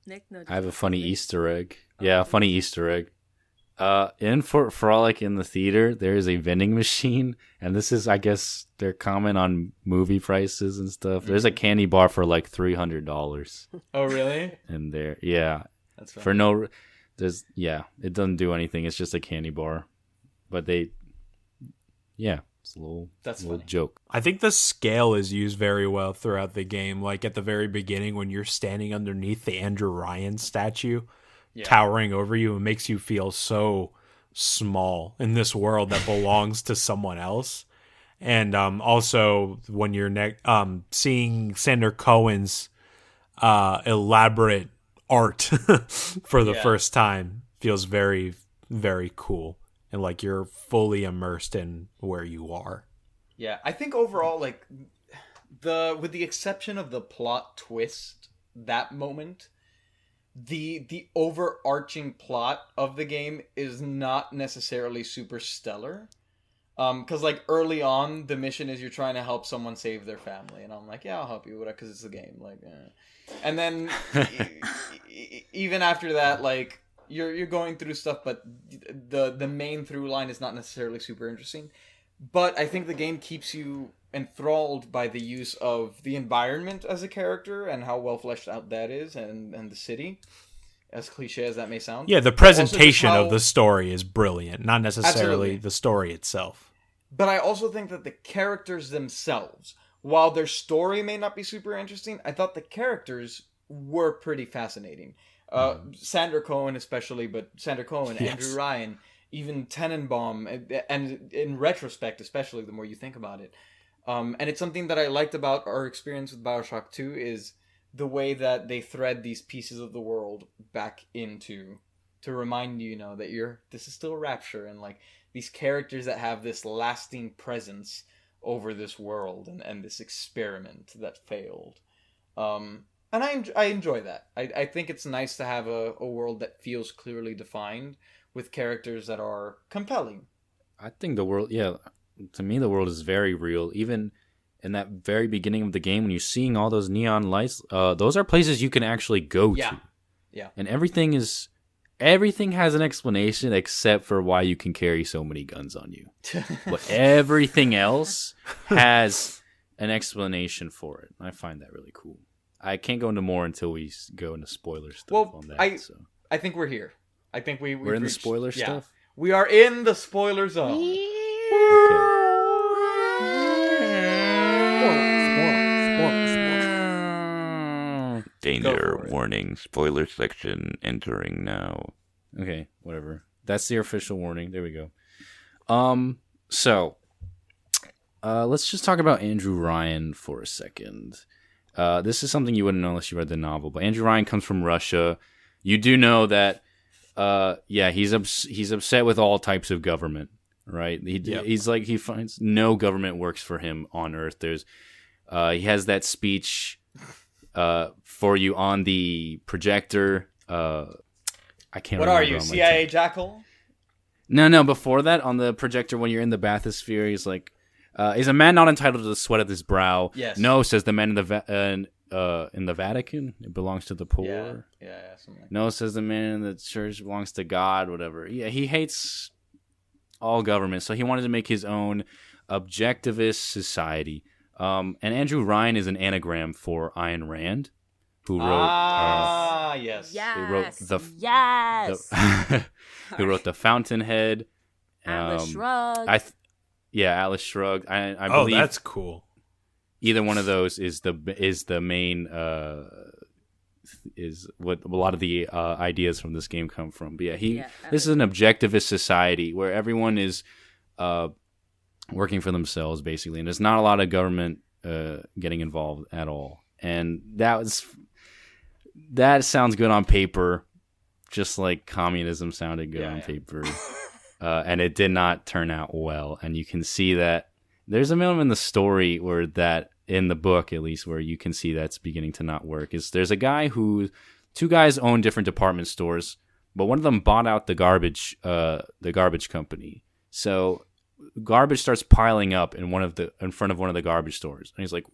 Nick, no. I have a funny Easter egg. Yeah, a funny Easter egg. In Fort Frolic in the theater, there is a vending machine, and this is, I guess, their comment on movie prices and stuff. There's a candy bar for like $300. Oh, really? And there, yeah, That's funny. for no, there's it doesn't do anything. It's just a candy bar, but it's a little Funny. joke. I think the scale is used very well throughout the game. Like at the very beginning, when you're standing underneath the Andrew Ryan statue, towering over you, it makes you feel so small in this world that belongs to someone else. And also when you're seeing Sander Cohen's elaborate art for the first time feels very, very cool, and like you're fully immersed in where you are. Yeah, I think overall, like, with the exception of the plot twist, that moment, the overarching plot of the game is not necessarily super stellar. Because, like, early on, the mission is you're trying to help someone save their family, and I'm like, yeah, I'll help you with that because it's a game, like, and then even after that, like, you're going through stuff, but the main through line is not necessarily super interesting. But I think the game keeps you enthralled by the use of the environment as a character and how well fleshed out that is, and the city, as cliche as that may sound. Yeah, the presentation of the story is brilliant, not necessarily Absolutely. the story itself. But I also think that the characters themselves, while their story may not be super interesting, I thought the characters were pretty fascinating. Sander Cohen especially, but Sander Cohen, Yes. Andrew Ryan, even Tenenbaum, and in retrospect, especially the more you think about it. And it's something that I liked about our experience with BioShock 2 is the way that they thread these pieces of the world back into, to remind you, that this is still Rapture, and like these characters that have this lasting presence over this world and this experiment that failed. And I enjoy that. I think it's nice to have a world that feels clearly defined with characters that are compelling. I think the world, to me, the world is very real. Even in that very beginning of the game, when you're seeing all those neon lights, those are places you can actually go to. Yeah. And everything has an explanation except for why you can carry so many guns on you. But everything else has an explanation for it. I find that really cool. I can't go into more until we go into spoiler stuff on that. I think we're here. I think we're in the spoiler stuff? We are in the spoiler zone. Danger, warning, spoiler section entering now. Okay, whatever. That's the official warning. There we go. So, let's just talk about Andrew Ryan for a second. This is something you wouldn't know unless you read the novel, but Andrew Ryan comes from Russia. You do know that, he's upset with all types of government, right? He's like, he finds no government works for him on Earth. He has that speech for you on the projector. I can't remember. What are you, CIA Jackal? No, before that, on the projector when you're in the bathysphere, he's like, is a man not entitled to the sweat of his brow? Yes. No, says the man in the Vatican. It belongs to the poor. Yeah, something like that. No, says the man in the church belongs to God, whatever. Yeah, he hates all government, so he wanted to make his own objectivist society. And Andrew Ryan is an anagram for Ayn Rand, who wrote... yes. Yes. Who wrote Yes. who wrote The Fountainhead. Atlas Shrugged. Atlas Shrugged. I believe that's cool. either one of those is the main is what a lot of the ideas from this game come from. But this is an objectivist society where everyone is working for themselves basically, and there's not a lot of government getting involved at all. And that sounds good on paper, just like communism sounded good on paper. And it did not turn out well. And you can see that there's a moment in the story where that, in the book at least, where you can see that's beginning to not work. There's a guy two guys own different department stores, but one of them bought out the garbage company. So garbage starts piling up in front of one of the garbage stores, and he's like,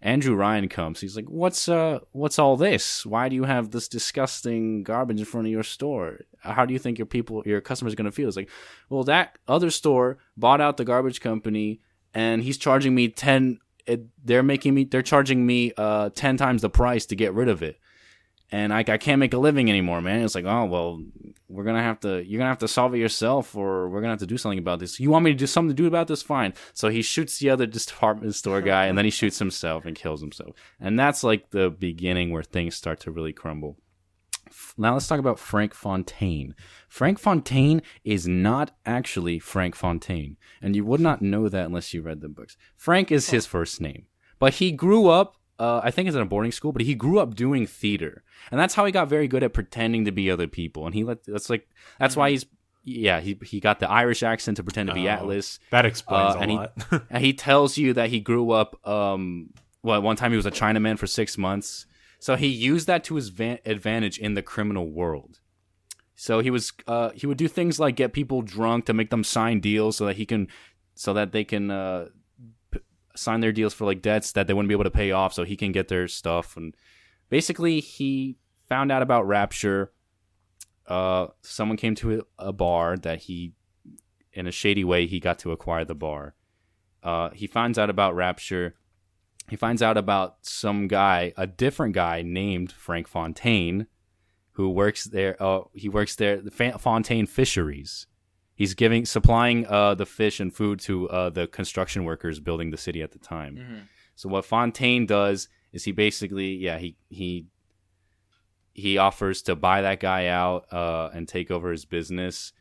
Andrew Ryan comes. He's like, what's all this? Why do you have this disgusting garbage in front of your store? How do you think your customers are going to feel? It's like, well, that other store bought out the garbage company, and he's charging me they're charging me 10 times the price to get rid of it. And I can't make a living anymore, man. It's like, oh, well, you're going to have to solve it yourself, or we're going to have to do something about this. You want me to do something to do about this? Fine. So he shoots the other department store guy, and then he shoots himself and kills himself. And that's like the beginning where things start to really crumble. Now let's talk about Frank Fontaine. Frank Fontaine is not actually Frank Fontaine. And you would not know that unless you read the books. Frank is his first name. But he grew up, I think it's in a boarding school, but he grew up doing theater. And that's how he got very good at pretending to be other people. And that's why he got the Irish accent to pretend to be Atlas. That explains a lot. And he tells you that he grew up, one time he was a Chinaman for 6 months. So he used that to his advantage in the criminal world. So he would do things like get people drunk to make them sign deals so that they can sign their deals for like debts that they wouldn't be able to pay off, so he can get their stuff. And basically, he found out about Rapture. Someone came to a bar that he, in a shady way, he got to acquire the bar. He finds out about Rapture. He finds out about some guy, a different guy named Frank Fontaine, who works there. He works there, the Fontaine Fisheries. He's supplying the fish and food to the construction workers building the city at the time. Mm-hmm. So what Fontaine does is he basically, he offers to buy that guy out and take over his business.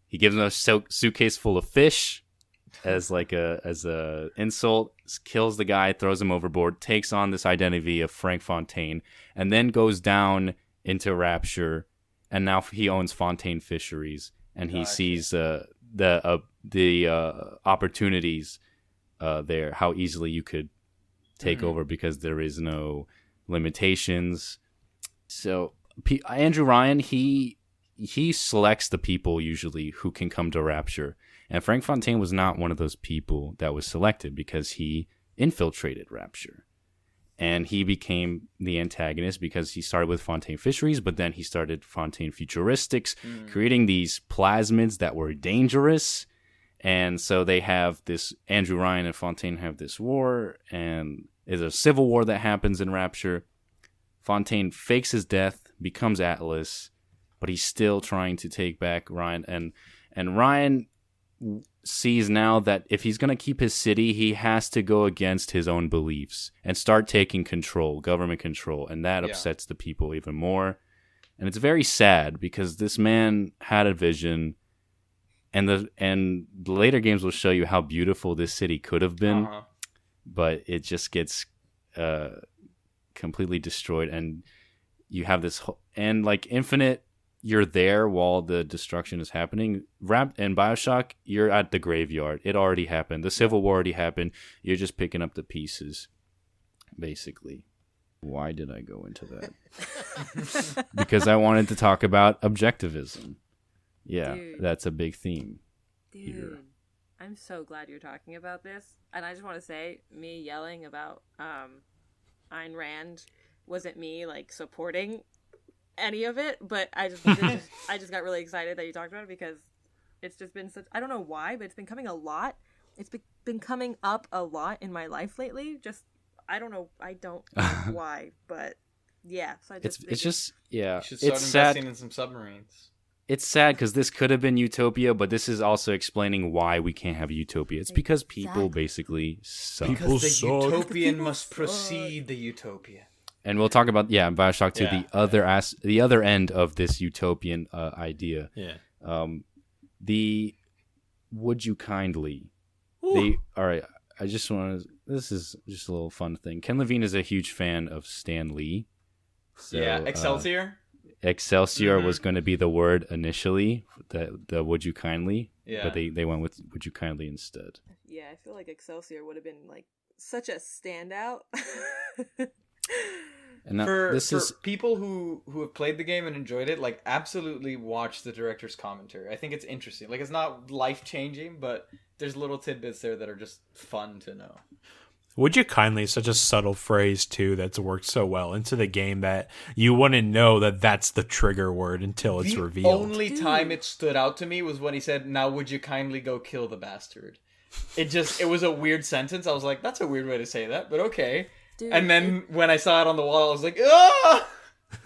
He gives him a suitcase full of fish as a insult, kills the guy, throws him overboard, takes on this identity of Frank Fontaine, and then goes down into Rapture, and now he owns Fontaine Fisheries, and he sees the opportunities there, how easily you could take over because there is no limitations. So Andrew Ryan, he selects the people usually who can come to Rapture. And Frank Fontaine was not one of those people that was selected because he infiltrated Rapture. And he became the antagonist because he started with Fontaine Fisheries, but then he started Fontaine Futuristics, creating these plasmids that were dangerous. And so they have this, Andrew Ryan and Fontaine have this war, and there's a civil war that happens in Rapture. Fontaine fakes his death, becomes Atlas, but he's still trying to take back Ryan. And Ryan sees now that if he's going to keep his city, he has to go against his own beliefs and start taking control, government control, and that upsets the people even more. And it's very sad because this man had a vision, and the later games will show you how beautiful this city could have been, but it just gets completely destroyed. And you have this and like Infinite, you're there while the destruction is happening. In BioShock, you're at the graveyard. It already happened. The Civil War already happened. You're just picking up the pieces, basically. Why did I go into that? Because I wanted to talk about objectivism. Yeah, dude, that's a big theme. Dude, here. I'm so glad you're talking about this. And I just want to say, me yelling about Ayn Rand wasn't me like supporting any of it, but I just got really excited that you talked about it because it's just been such, I don't know why, but it's been coming a lot. It's been coming up a lot in my life lately. Just I don't know why, but yeah. So it's just yeah. You should start investing in some submarines. It's sad because this could have been utopia, but this is also explaining why we can't have utopia. It's because people basically suck. Because the utopian must precede the utopia. And we'll talk about BioShock 2, the other end of this utopian idea. Yeah. The would you kindly? All right. I just want to. This is just a little fun thing. Ken Levine is a huge fan of Stan Lee. So, Excelsior. Excelsior was going to be the word initially. The would you kindly? Yeah. But they went with would you kindly instead. Yeah, I feel like Excelsior would have been like such a standout. And now, For this is people who have played the game and enjoyed it, like, absolutely watch the director's commentary. I think it's interesting. Like, it's not life-changing, but there's little tidbits there that are just fun to know. Would you kindly, such a subtle phrase too that's worked so well into the game that you wouldn't know that that's the trigger word until it's revealed. The only time it stood out to me was when he said, "Now would you kindly go kill the bastard?" It was a weird sentence. I was like, that's a weird way to say that, but okay. Dude, and then when I saw it on the wall, I was like, ah!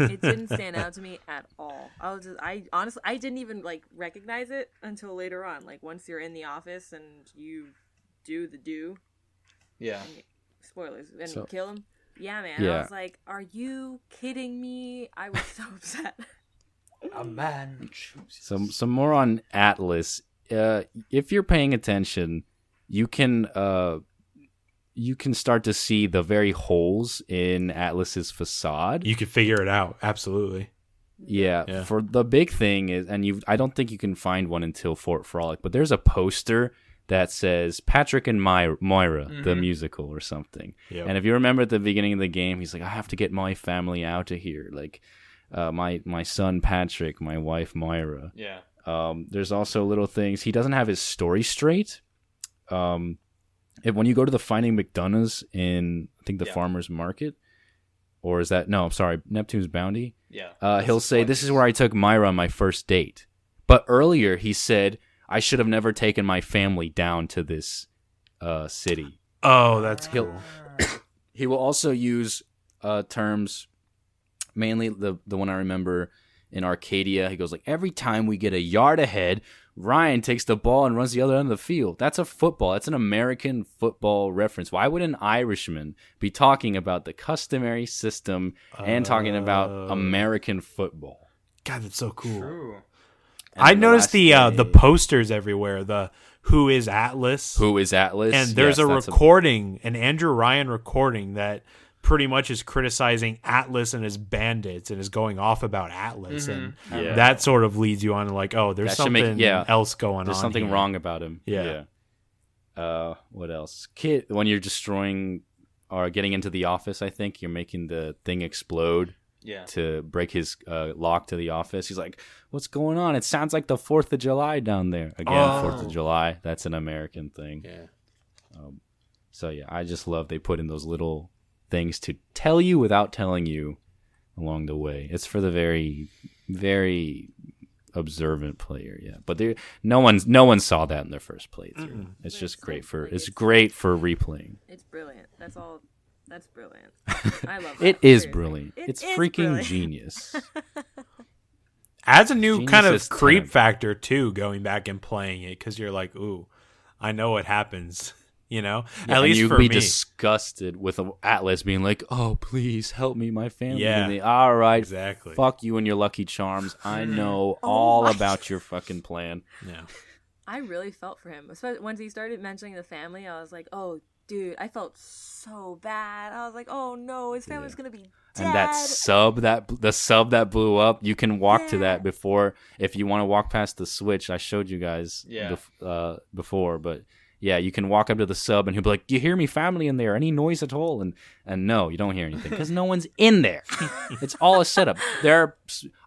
It didn't stand out to me at all. I honestly, I didn't even like recognize it until later on. Like once you're in the office and you do the do. Yeah. Spoilers. And you kill him. Yeah, man. Yeah. I was like, are you kidding me? I was so upset. A man chooses. some more on Atlas. If you're paying attention, you can start to see the very holes in Atlas's facade. You could figure it out. Absolutely. Yeah. For the big thing is, and I don't think you can find one until Fort Frolic, but there's a poster that says Patrick and Moira, the musical or something. Yep. And if you remember at the beginning of the game, he's like, I have to get my family out of here. Like, my son Patrick, my wife Moira. Yeah. There's also little things. He doesn't have his story straight. When you go to the Finding McDonough's in, I think, the Farmer's Market, or is that, no, I'm sorry, Neptune's Bounty? Yeah. He'll say, this is where I took Myra on my first date. But earlier he said, I should have never taken my family down to this city. Oh, that's cool. He will also use terms, mainly the one I remember in Arcadia. He goes like, every time we get a yard ahead, Ryan takes the ball and runs the other end of the field. That's a football. That's an American football reference. Why would an Irishman be talking about the customary system and talking about American football? God, that's so cool. True. I noticed the posters everywhere. The Who is Atlas? Who is Atlas? And there's a recording, an Andrew Ryan recording that pretty much is criticizing Atlas and his bandits and is going off about Atlas. And that sort of leads you on to like, oh, there's something else going on. There's something here. wrong about him. Yeah. What else? When you're destroying or getting into the office, I think you're making the thing explode. Yeah. To break his lock to the office. He's like, what's going on? It sounds like the 4th of July down there. Again, 4th of July. That's an American thing. Yeah. So, yeah, I just love they put in those little things to tell you without telling you along the way. It's for the very, very observant player, yeah. But no one saw that in their first playthrough. It's just great for replaying. It's brilliant. That's brilliant. I love that. It is Seriously. brilliant. It's is freaking brilliant. genius. Adds a new Genius kind is of creep 10. factor too, going back and playing it, because you're like, ooh, I know what happens. You know, Yeah, at least you'd for be me. disgusted with Atlas being like, "Oh, please help me, my family." Yeah. And all right, Exactly. fuck you and your Lucky Charms. I know all my about your fucking plan. Yeah. I really felt for him. Especially once he started mentioning the family, I was like, oh, dude, I felt so bad. I was like, oh no, his family's gonna be dead. And the sub that blew up, you can walk to that before if you want to walk past the switch. I showed you guys before, but. Yeah, you can walk up to the sub and he'll be like, "Do you hear me, family in there? Any noise at all?" And no, you don't hear anything because no one's in there. It's all a setup.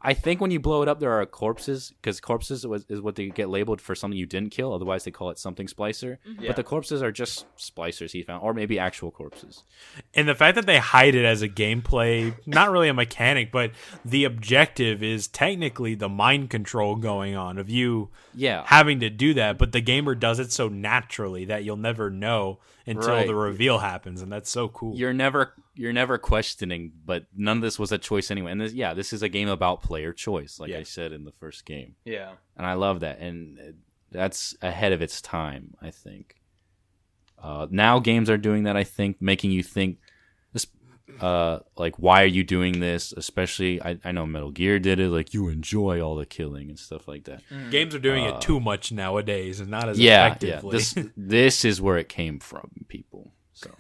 I think when you blow it up, there are corpses because corpses is what they get labeled for something you didn't kill. Otherwise, they call it something splicer. Mm-hmm. But the corpses are just splicers he found, or maybe actual corpses. And the fact that they hide it as a gameplay, not really a mechanic, but the objective is technically the mind control going on of you having to do that. But the gamer does it so naturally that you'll never know until the reveal happens. And that's so cool. You're never questioning, but none of this was a choice anyway. And this is a game about player choice, like I said in the first game. Yeah. And I love that. And that's ahead of its time, I think. Now games are doing that, I think, making you think, like, why are you doing this? Especially, I know Metal Gear did it, like, you enjoy all the killing and stuff like that. Games are doing it too much nowadays and not as effectively. Yeah. This is where it came from, people. So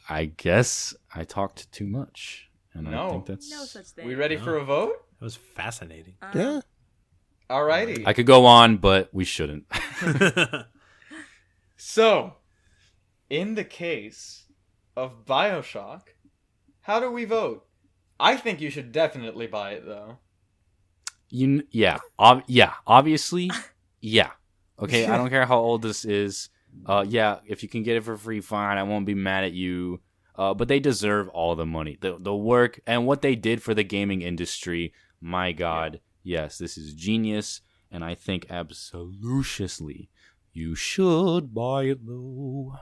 I guess I talked too much. And I think that's... No such thing. We ready for a vote? That was fascinating. Yeah. Alrighty. I could go on, but we shouldn't. So, in the case of BioShock, How do we vote? I think you should definitely buy it, though. Obviously, yeah. Okay, I don't care how old this is. Yeah, if you can get it for free, fine. I won't be mad at you. But they deserve all the money, the work, and what they did for the gaming industry. My God, yes, this is genius, and I think absolutely you should buy it though.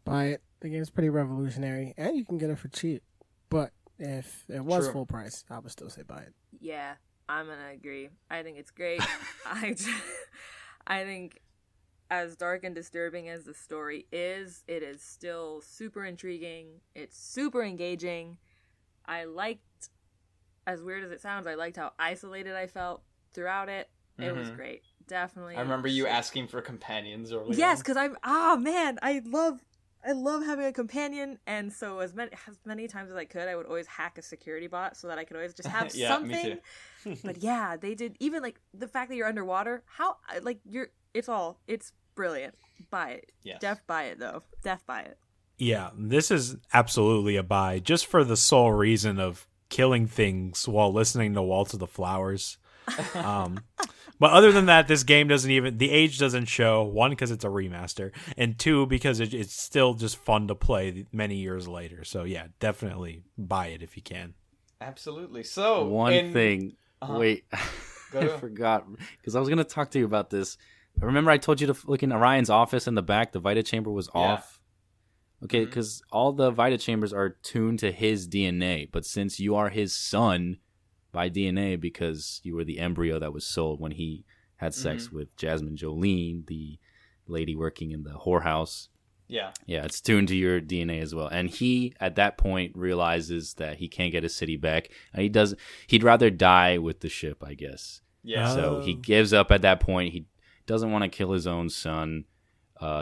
Buy it. The game's pretty revolutionary, and you can get it for cheap. But if it was True. full price, I would still say buy it. Yeah, I'm gonna agree. I think it's great. I think as dark and disturbing as the story is, it is still super intriguing. It's super engaging. I liked, as weird as it sounds, I liked how isolated I felt throughout it. It was great. Definitely. I remember you asking for companions earlier. Yes, because I love having a companion, and so as many times as I could, I would always hack a security bot so that I could always just have Yeah, something. me too. But yeah, they did, even like the fact that you're underwater. It's brilliant. Buy it. Yes. Def buy it though. Def buy it. Yeah, this is absolutely a buy, just for the sole reason of killing things while listening to Waltz of the Flowers. But other than that, this game the age doesn't show. One, because it's a remaster, and two, because it's still just fun to play many years later. So yeah, definitely buy it if you can. Absolutely. So One thing. Wait, I forgot because I was gonna talk to you about this. Remember, I told you to look in Orion's office in the back. The Vita chamber was off. Okay, because all the Vita chambers are tuned to his DNA, but since you are his son by DNA, because you were the embryo that was sold when he had sex with Jasmine Jolene, the lady working in the whorehouse. Yeah, it's tuned to your DNA as well. And he, at that point, realizes that he can't get his city back. And he'd rather die with the ship, I guess. Yeah. So he gives up at that point. He doesn't want to kill his own son.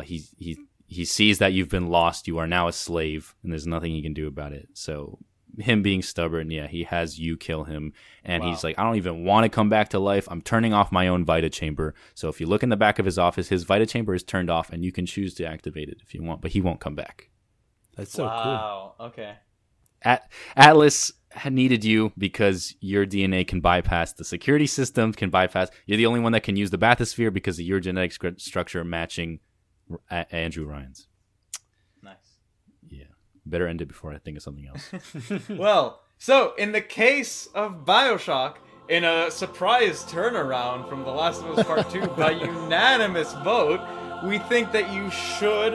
He sees that you've been lost. You are now a slave, and there's nothing he can do about it. So him being stubborn, he has you kill him. And he's like, I don't even want to come back to life. I'm turning off my own Vita chamber. So if you look in the back of his office, his Vita chamber is turned off, and you can choose to activate it if you want, but he won't come back. That's so cool. Wow. Okay. Atlas needed you because your DNA can bypass the security system, you're the only one that can use the bathysphere because of your genetic structure matching Andrew Ryan's. Nice. Yeah. Better end it before I think of something else. Well, so in the case of BioShock, in a surprise turnaround from The Last of Us Part 2 by unanimous vote, we think that you should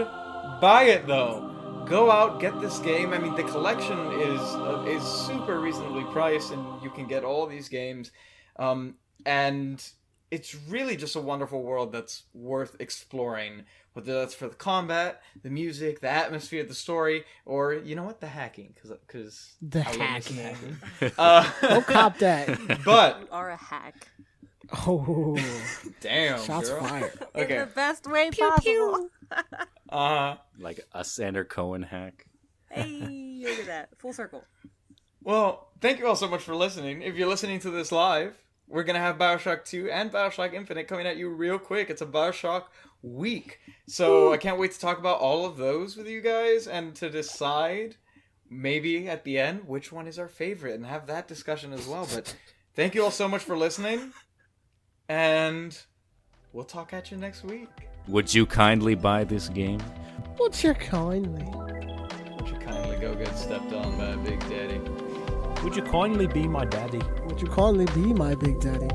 buy it though. Go out, get this game. I mean, the collection is super reasonably priced, and you can get all these games. And it's really just a wonderful world that's worth exploring. Whether that's for the combat, the music, the atmosphere, the story, or you know what, the hacking, because The hacking. Don't cop that. But You are a hack. Oh, damn, shots girl. fired. Okay. In the best way possible. Like a Sander Cohen hack. Hey, look at that. Full circle. Well, thank you all so much for listening. If you're listening to this live, we're going to have BioShock 2 and BioShock Infinite coming at you real quick. It's a BioShock week. So I can't wait to talk about all of those with you guys and to decide maybe at the end which one is our favorite and have that discussion as well. But thank you all so much for listening. And we'll talk at you next week. Would you kindly buy this game? Would you kindly? Would you kindly go get stepped on by a Big Daddy? Would you kindly be my daddy? Would you kindly be my big daddy?